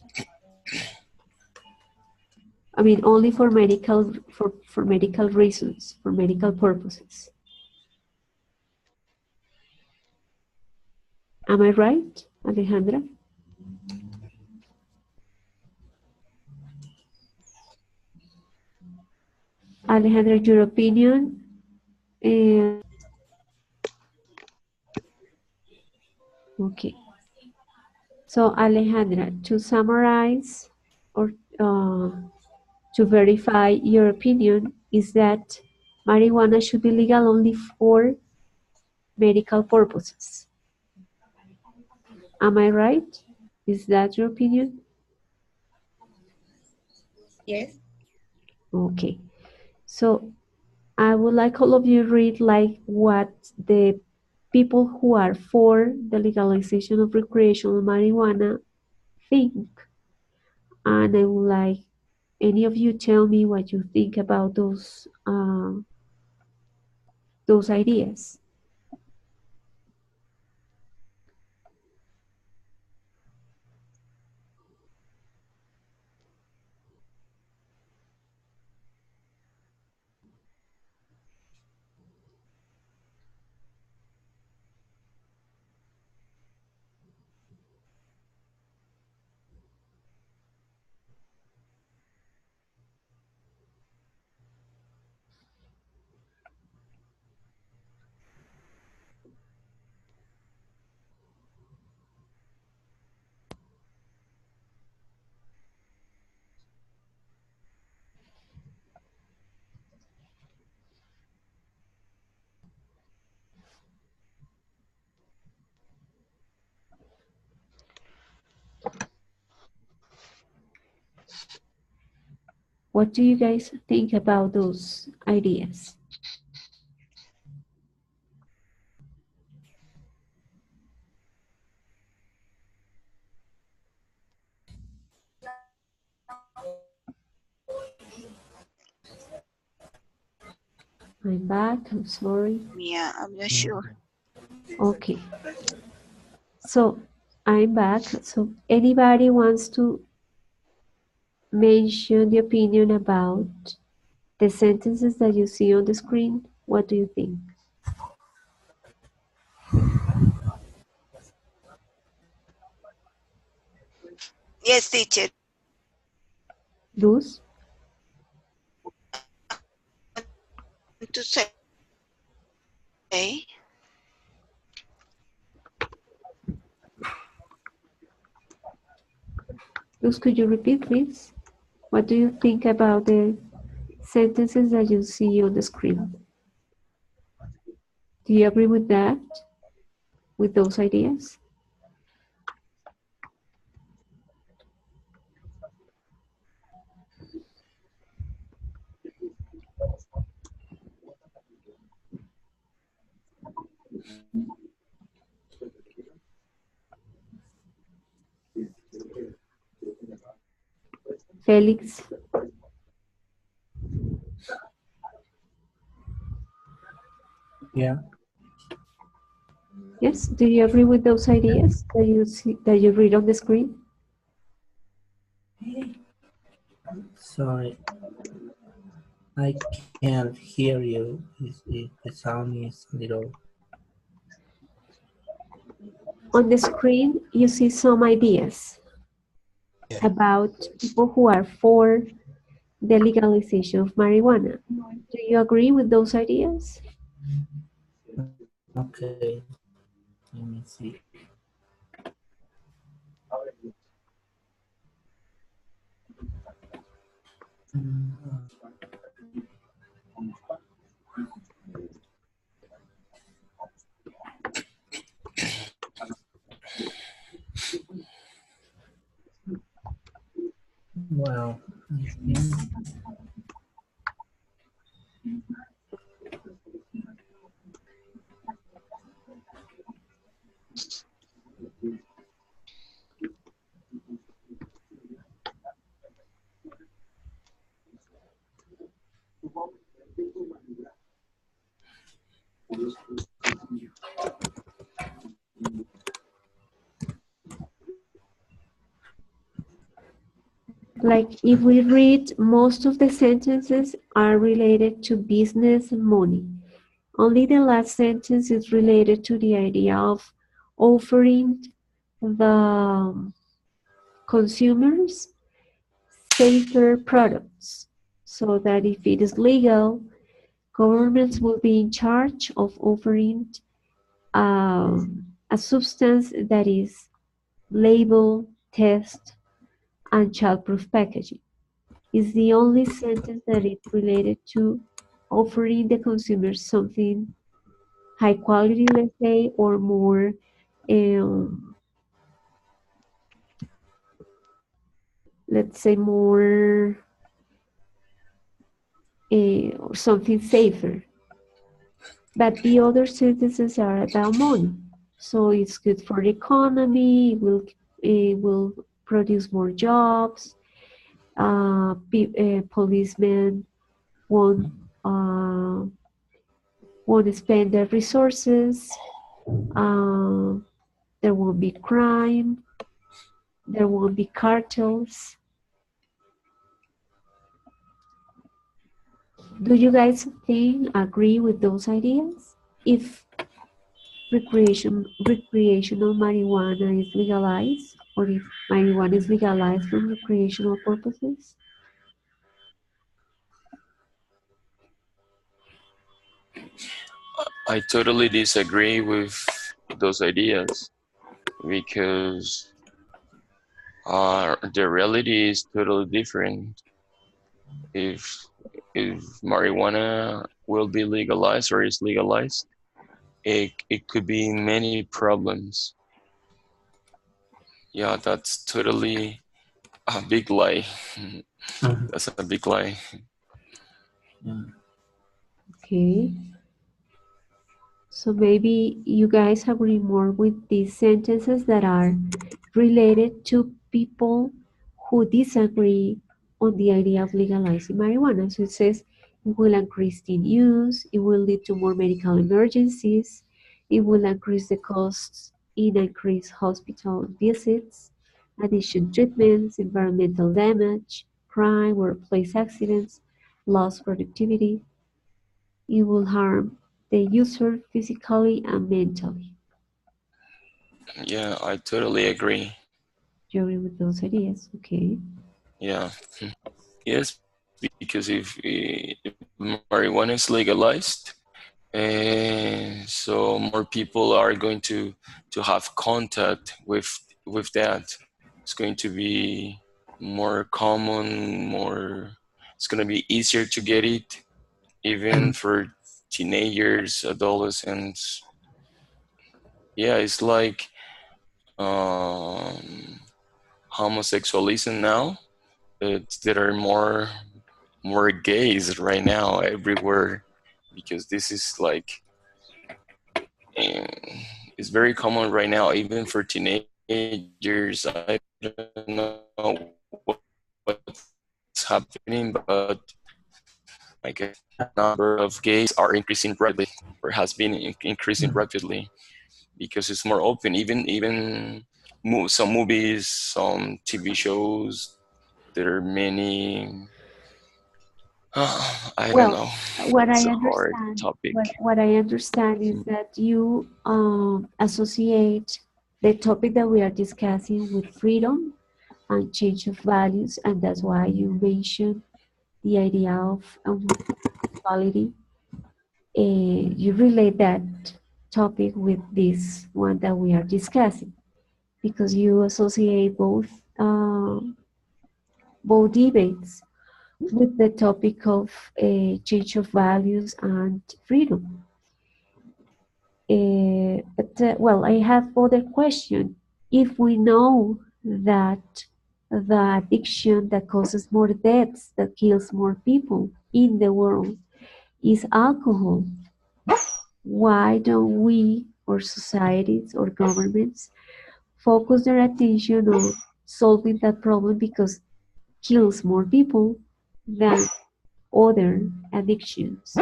I mean, only for medical reasons, for medical purposes. Am I right, Alejandra? Alejandra, your opinion? Okay. So Alejandra, to summarize or to verify your opinion is that marijuana should be legal only for medical purposes. Am I right? Is that your opinion? Yes. Okay. So I would like all of you read like what the people who are for the legalization of recreational marijuana think. And I would like any of you tell me what you think about those ideas. What do you guys think about those ideas? I'm back, I'm sorry. Yeah, I'm not sure. Okay. So I'm back. So anybody wants to mention the opinion about the sentences that you see on the screen? What do you think? Yes, teacher. Luz? To say Luz, could you repeat, please? What do you think about the sentences that you see on the screen? Do you agree with that? With those ideas? Felix? Yeah. Yes, do you agree with those ideas that you see, that you read on the screen? Sorry, I can't hear you. The sound is a little. On the screen, you see some ideas about people who are for the legalization of marijuana. Do you agree with those ideas? Okay, let me see. Well, I think Like if we read, most of the sentences are related to business and money. Only the last sentence is related to the idea of offering the consumers safer products, so that if it is legal, governments will be in charge of offering a substance that is labeled, tested, and child-proof packaging. Is the only sentence that is related to offering the consumer something high quality, let's say, or more, um, let's say more, or something safer. But the other sentences are about money. So it's good for the economy, it will produce more jobs, policemen won't, uh, won't spend their resources, uh, there won't be crime, there won't be cartels. Do you guys agree with those ideas? If recreational marijuana is legalized, or if marijuana is legalized for recreational purposes? I totally disagree with those ideas because the reality is totally different. If if marijuana will be legalized or is legalized, it could be many problems. Yeah, that's totally a big lie. That's a big lie. Okay. So maybe you guys agree more with these sentences that are related to people who disagree on the idea of legalizing marijuana. So it says it will increase teen use, it will lead to more medical emergencies, it will increase the costs in increased hospital visits, addiction treatments, environmental damage, crime, workplace accidents, lost productivity. It will harm the user physically and mentally. Yeah, I totally agree. You agree with those ideas? Okay. Yeah. Yes, because if marijuana is legalized, so more people are going to have contact with that. It's going to be more common, more. It's going to be easier to get it, even for teenagers, adolescents. Yeah, it's like um, homosexualism now. There are more gays right now everywhere because this is like um, it's very common right now even for teenagers. I don't know what's happening, but like a number of gays are increasing rapidly or has been increasing rapidly because it's more open. Even some movies, some TV shows, there are many. I don't Well, know. what It's I a hard understand, topic. what I understand is that you associate the topic that we are discussing with freedom and change of values, and that's why you mentioned the idea of homosexuality. You relate that topic with this one that we are discussing because you associate both debates with the topic of change of values and freedom. Well, I have other question. If we know that the addiction that causes more deaths, that kills more people in the world, is alcohol, why don't we, or societies, or governments, focus their attention on solving that problem because kills more people than other addictions?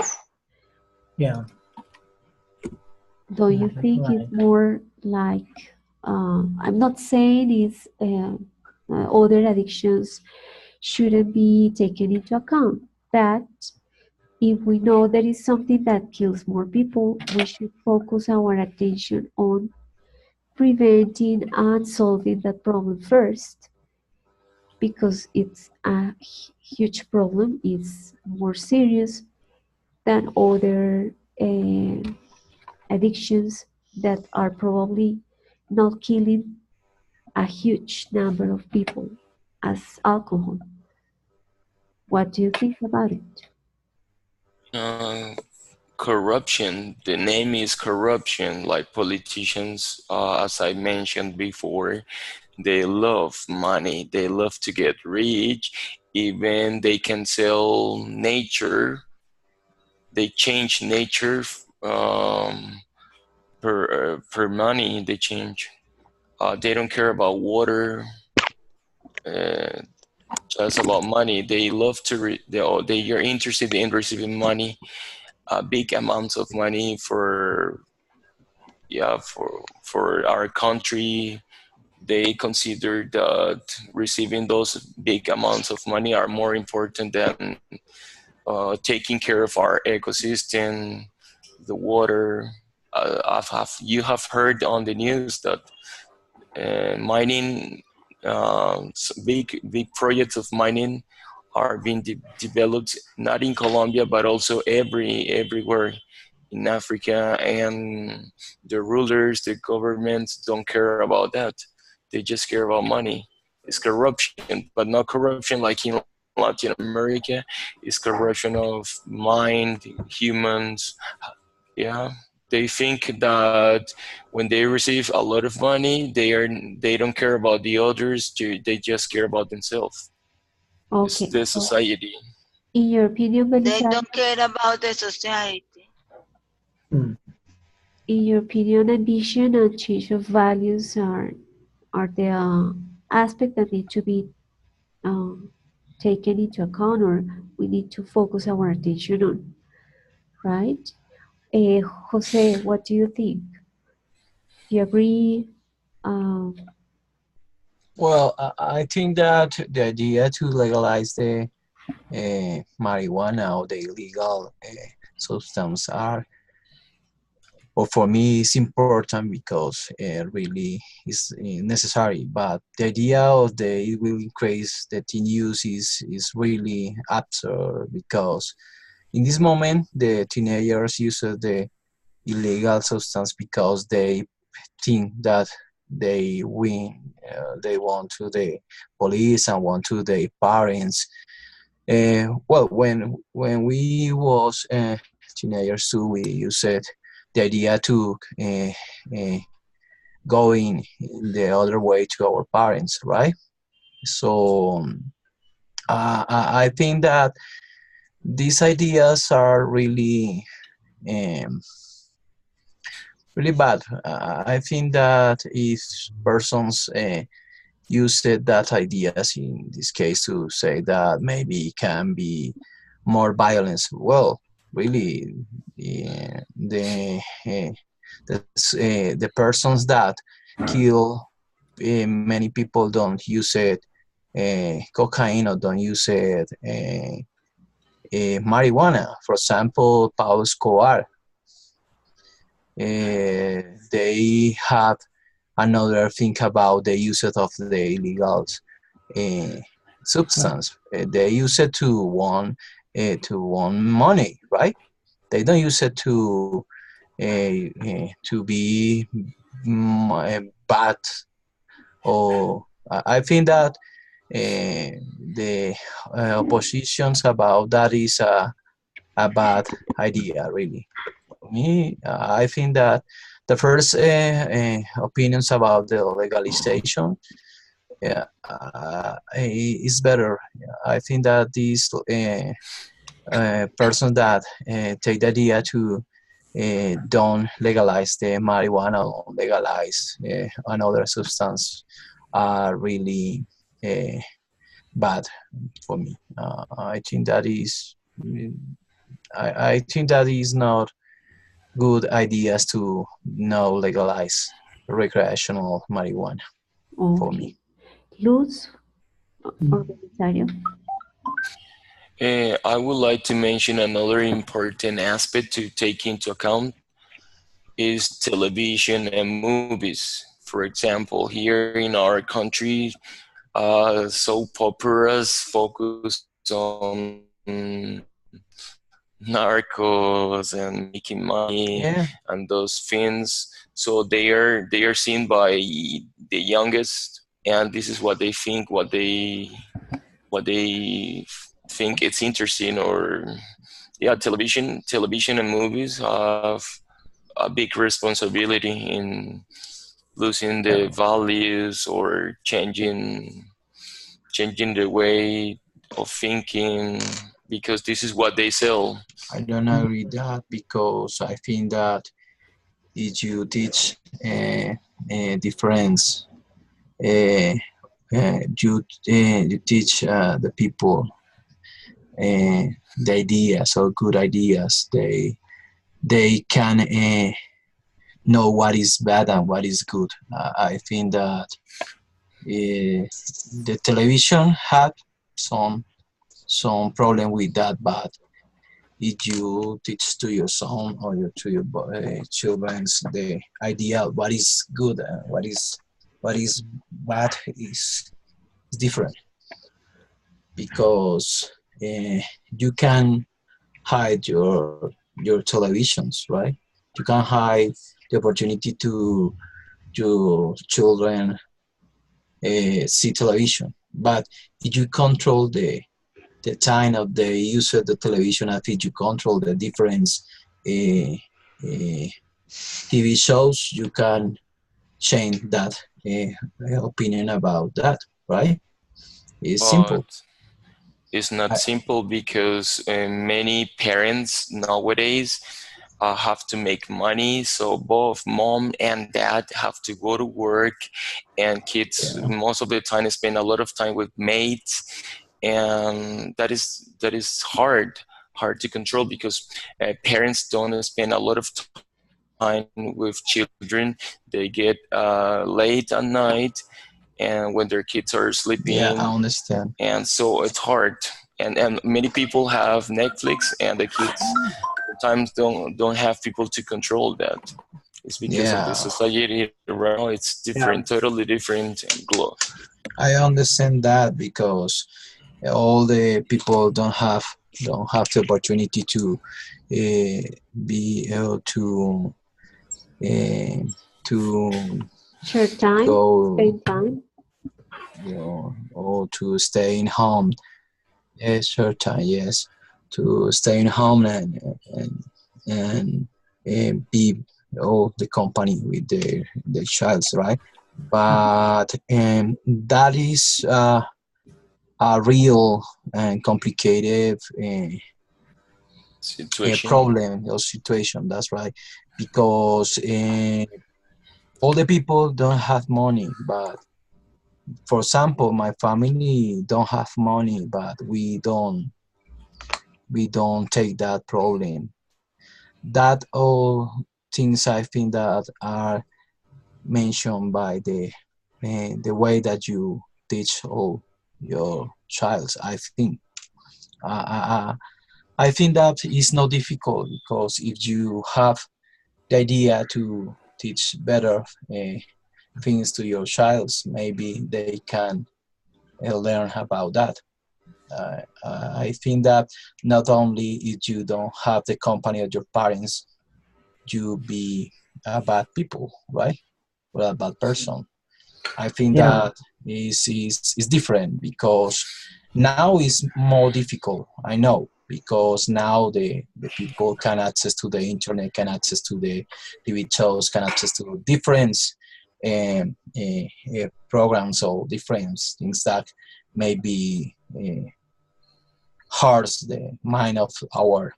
Yeah, Don't you think it's right. more like, I'm not saying it's other addictions shouldn't be taken into account, but if we know there is something that kills more people, we should focus our attention on preventing and solving that problem first because it's a huge problem, it's more serious than other addictions that are probably not killing a huge number of people as alcohol. What do you think about it? Uh, Corruption. The name is corruption. Like politicians, as I mentioned before, they love money. They love to get rich. Even they can sell nature. They change nature per money. They change. They don't care about water. Uh, just about money. They love to. They are interested in receiving money, big amounts of money for for our country. They consider that receiving those big amounts of money are more important than taking care of our ecosystem, the water. You have heard on the news that mining, big projects of mining are being developed not in Colombia but also everywhere in Africa, and the rulers, the governments don't care about that. They just care about money. It's corruption, but not corruption like in Latin America. It's corruption of mind, humans. Yeah, they think that when they receive a lot of money, they don't care about the others. They just care about themselves. It's Okay, the so society. in your opinion, They Belisario, don't care about the society. Mm. in your opinion, ambition and change of values are the aspect that need to be um, taken into account, or we need to focus our attention on, right? Jose, what do you think? Do you agree? Um, Well, I think that the idea to legalize the marijuana or the illegal substance are, or for me, it's important because it really is necessary. But the idea of the it will increase the teen use is really absurd because in this moment the teenagers use the illegal substance because they think that they win, they want to the police and want to the parents. Well, when we was teenagers too, we used the idea to going in the other way to our parents, right? So I think that these ideas are um, really bad. I think that if persons use that ideas in this case to say that maybe it can be more violence. Well, really, the persons that kill many people don't use it cocaine or don't use it marijuana. For example, Pablo Escobar, they have another thing about the use of the illegal uh, substance. They use it to want money, right? They don't use it to be bad. Or I think that the oppositions about that is a bad idea, really. For me, I think that the first opinions about the legalization is better. I think that these persons that take the idea to don't legalize the marijuana or legalize another substance are really uh, bad for me. I think that is I think that is not good ideas to now legalize recreational marijuana for me. okay. Luz or Belisario? I would like to mention another important aspect to take into account is television and movies. For example, here in our country, soap operas focus on narcos and making money Yeah, and those things. So they are seen by the youngest, and this is what they think, what they think it's interesting. Or yeah, television and movies have a big responsibility in losing yeah, the values or changing the way of thinking, because this is what they sell. I don't agree that because I think that if you teach difference, uh, you teach the people the ideas or good ideas. They can know what is bad and what is good. I think that the television had some problem with that, but if you teach to your son or to your children the idea of what is good and what is bad is different because you can hide your televisions, right? You can hide the opportunity to your children see television, but if you control the time of the use of the television, I think you control the different uh, uh, TV shows, you can change that opinion about that, right? It's simple. But it's not I, simple because many parents nowadays have to make money, so both mom and dad have to go to work, and kids yeah, most of the time spend a lot of time with mates, and that is hard to control because parents don't spend a lot of time time with children. They get late at night, and when their kids are Yeah, I sleeping, understand. and so it's hard. And many people have Netflix, and the kids sometimes don't have people to control that. It's because of the Yeah, society right now. It's different, Yeah. totally different, and I understand that because all the people don't have the opportunity to be able uh, to Share time, go, spend time. or to stay in home. Yes, certain, yes, to stay in home and be all the company with their childs, right? But that is a real and complicated situation. problem or situation. That's right, because all the people don't have money. But for example, my family don't have money, but we don't take that problem. That all things I think that are mentioned by the way that you teach all your child. Uh, uh, uh, I think that is not difficult because if you have the idea to teach better things to your child, maybe they can learn about that. I think that not only if you don't have the company of your parents, you be a bad people, right? Or a bad person. I think Yeah. that is different because now it's more difficult. I know because now the people can access to the internet, can access to the TV shows, can access to different programs or different things that maybe hurts the mind of our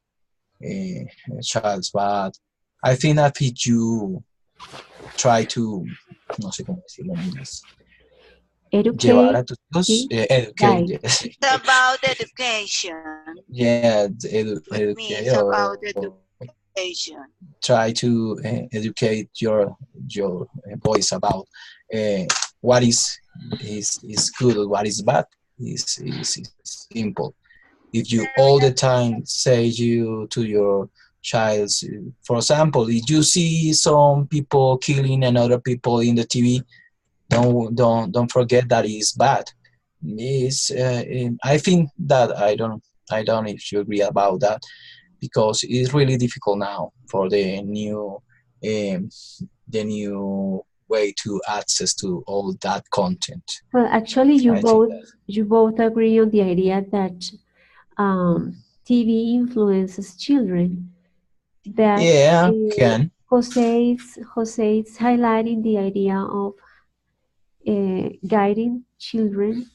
child. But I think that if you try to, no sé cómo decirlo en inglés, llevar Educate, a tus hijos, teach, educate, guide. yes. It's about education. Yeah, For me, educate it's about or education. try to educate your boys about uh, what is good or what is bad. Is simple. If you all the time say you to your child, for example, if you see some people killing another people in the TV, don't forget that is bad. Is I think that I don't know if you agree about that because it's really difficult now for um, the new way to access to all that content. Well, actually, I think that you both agree on the idea that TV influences children. That yeah can Jose's highlighting the idea of guiding children,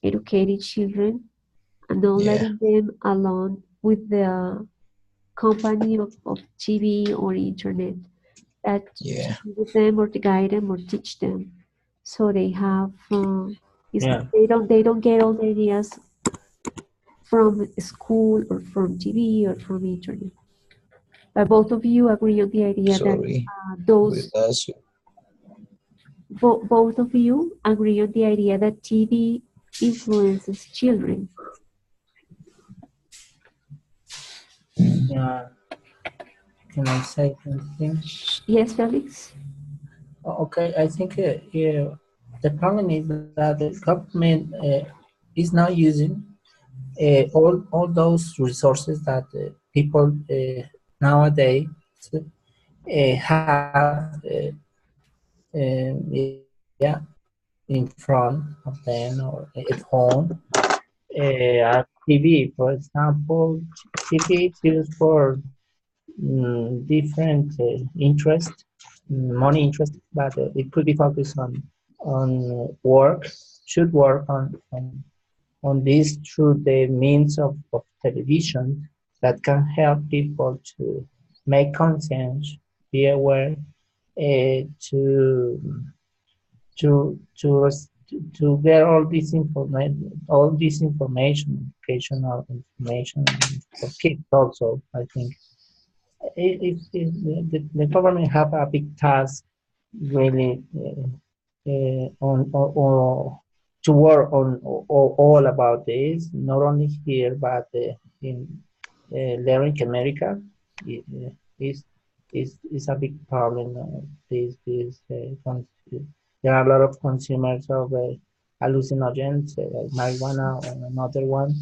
educating children, and not yeah letting them alone with the company of TV or internet. That to yeah be with them or to guide them or teach them, so they have is Yeah. they don't get all the ideas from school or from TV or from internet. But both of you agree on the idea that sorry with those us. both of you agree on the idea that TV influences children. Yeah. Can I say something? Yes, Felix? Okay, I think yeah, the problem is that the government is now using all those resources that people nowadays have yeah, in front of them or at home. TV, for example, TV is used for different interest, money interest, but it could be focused on work, should work on this through the means of television that can help people to make conscience, be aware, to to to to get all this information, educational information for kids also. I think if the government have a big task really on to work on all about this, not only here but in Latin America, is is a big problem. There are a lot of consumers of hallucinogens like marijuana or another one.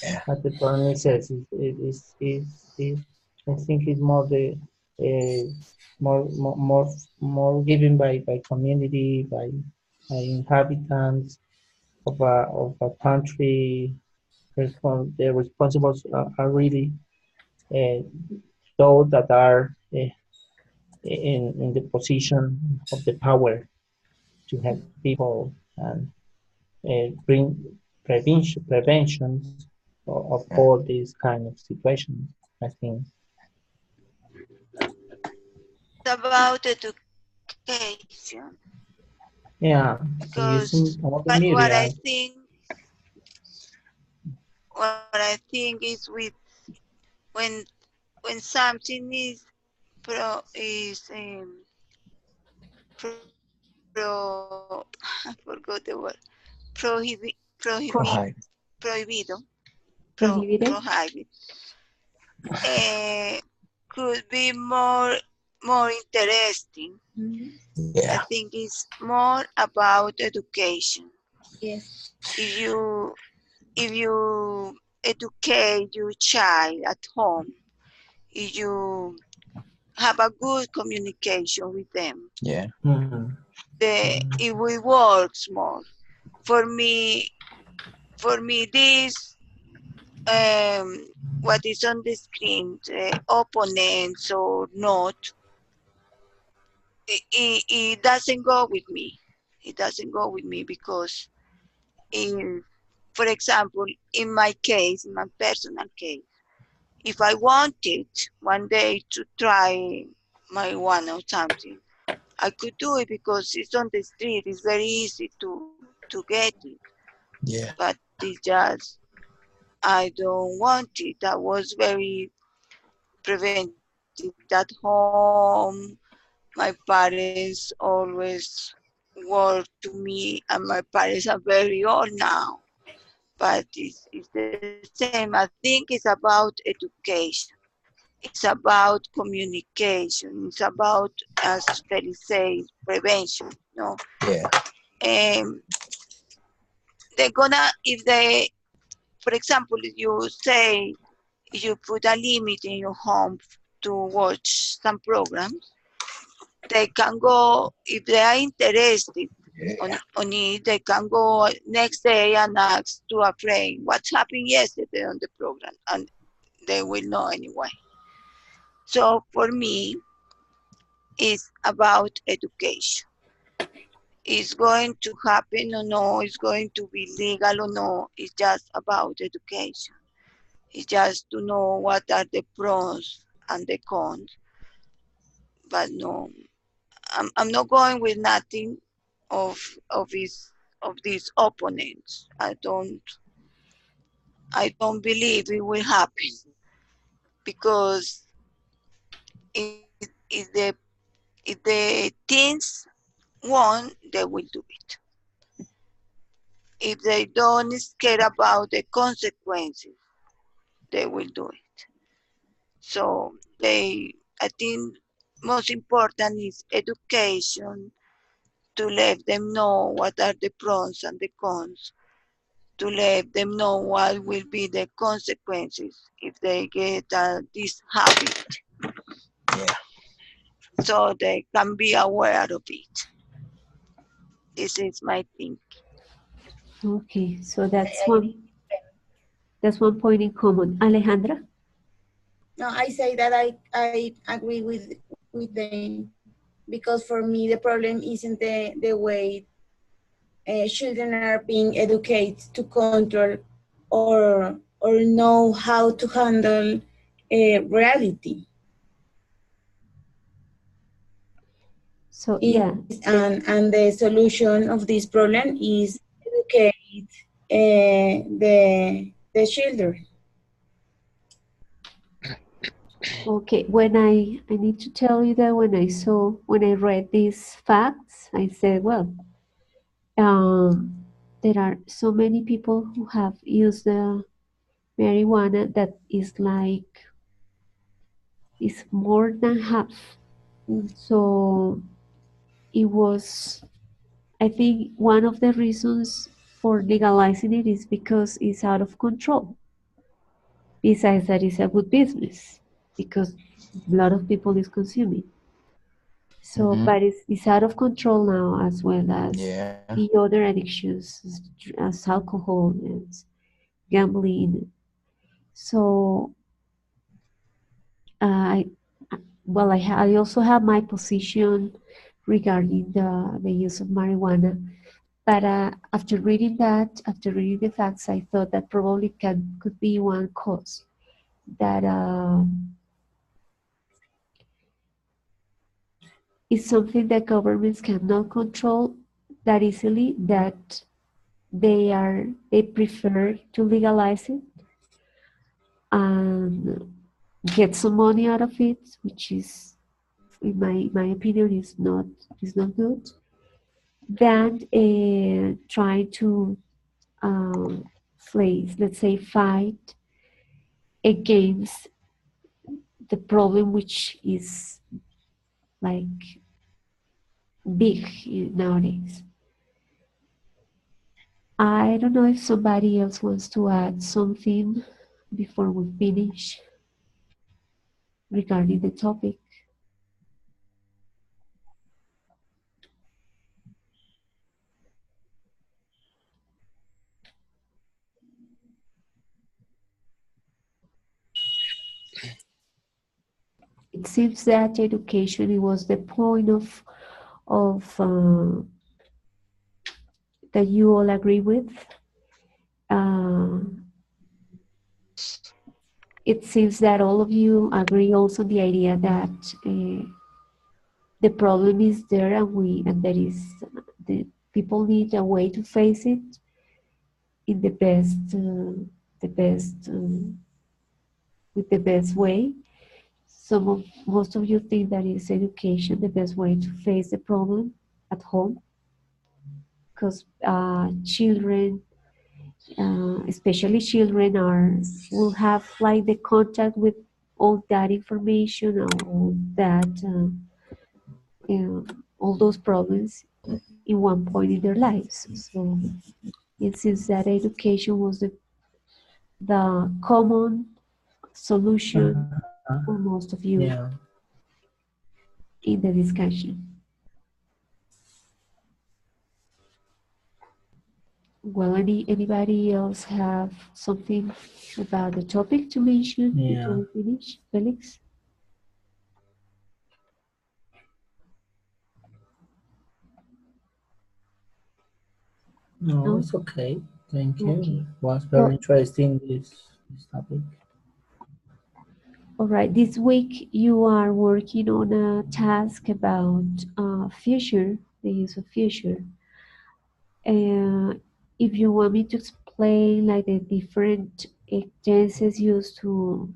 Yeah. But the problem is I think it's more the uh, more given by community, by inhabitants of a country. The responsibles are really uh, those that are in the position of the power to help people and bring preventions of Yeah. all these kind of situations. I think. It's about education Yeah, so because using all the what I media. think what I think is with when when something is pro is pro I forgot the word Prohibit. prohibido Prohibited? prohibit uh, could be more interesting. I Yeah. think it's more about education. Yes. If you educate your child at home, if you have a good communication with them, Yeah. Mhm. it will work more. For me, this what is on the screen, opponents or not, it doesn't go with me. It doesn't go with me because, in, for example, in my case, in my personal case, if I wanted one day to try marijuana or something, I could do it because it's on the street. It's very easy to get it. Yeah. But it's just I don't want it. I was very prevented at home. My parents always were to me, and my parents are very old now. But it's the same. I think it's about education. It's about communication. It's about, as Feli says, prevention. No, Yeah. um, they're gonna if they, for example, if you say you put a limit in your home to watch some programs, they can go if they are interested Yeah. on it. They can go next day and ask to a friend what happened yesterday on the program, and they will know anyway. So for me, it's about education. It's going to happen or no, it's going to be legal or no, it's just about education. It's just to know what are the pros and the cons. But no, I'm not going with nothing of of his of these opponents. I don't believe it will happen because if the teens want, they will do it. If they don't care about the consequences, they will do it. So I think most important is education to let them know what are the pros and the cons, to let them know what will be the consequences if they get this habit, Yeah. so they can be aware of it. This is my thing. Okay, so that's one point in common. Alejandra? No, I say that I agree with them because for me the problem isn't the way children are being educated to control or know how to handle reality. So Is yeah, and the solution of this problem is educate the children. Okay, when I need to tell you that when I read these facts, I said, well, there are so many people who have used the marijuana that is more than half. So it was, I think one of the reasons for legalizing it is because it's out of control. Besides that, it's a good business because a lot of people is consuming. So, but it's out of control now, as well as Yeah. the other addictions, as alcohol and gambling. So, I well, I also have my position regarding the use of marijuana. But after reading the facts, I thought that probably could be one cause that is something that governments cannot control that easily, that they prefer to legalize it and get some money out of it, which is, in my opinion, is not good, than trying to let's say, fight against the problem, which is like big nowadays. I don't know if somebody else wants to add something before we finish regarding the topic. It seems that education, it was the point of that you all agree with. Uh, it seems that all of you agree also on the idea that the problem is there, and there is the people need a way to face it in the best with the best way. Most of you think that is education the best way to face the problem at home, because children, especially children, will have like the contact with all that information, all those problems in one point in their lives. So it seems that education was the common solution for most of you Yeah. in the discussion. Well, anybody else have something about the topic to mention before Yeah. we finish, Felix? No, No? it's okay. Thank you. Okay. It was very Well, interesting, this topic. all right. This week you are working on a task about future, the use of future. If you want me to explain like the different tenses used to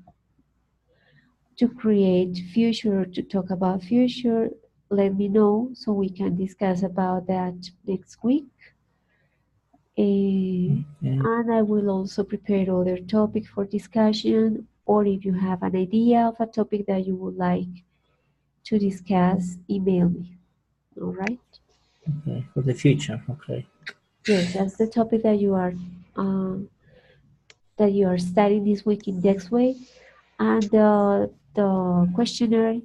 create future, to talk about future, let me know so we can discuss about that next week. Okay. And I will also prepare other topics for discussion, or if you have an idea of a topic that you would like to discuss, email me. All right? Okay. For the future. Okay. Yes, that's the topic that you are studying this week in Dexway, and the questionnaire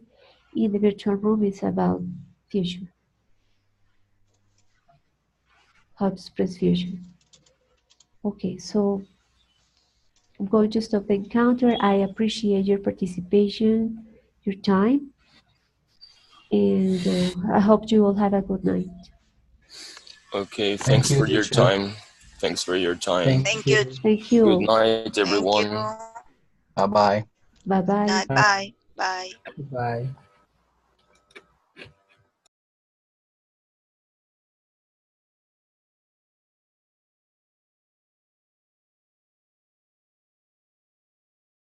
in the virtual room is about future, how to express future. Okay, so I'm going to stop the encounter. I appreciate your participation, your time, and I hope you all have a good night. Okay, Thank thanks you, for your teacher. time. Thanks for your time. Thank Thank you. you. Thank Good you. night, Thank everyone. you. Bye bye. Bye bye. Bye. Bye. Goodbye.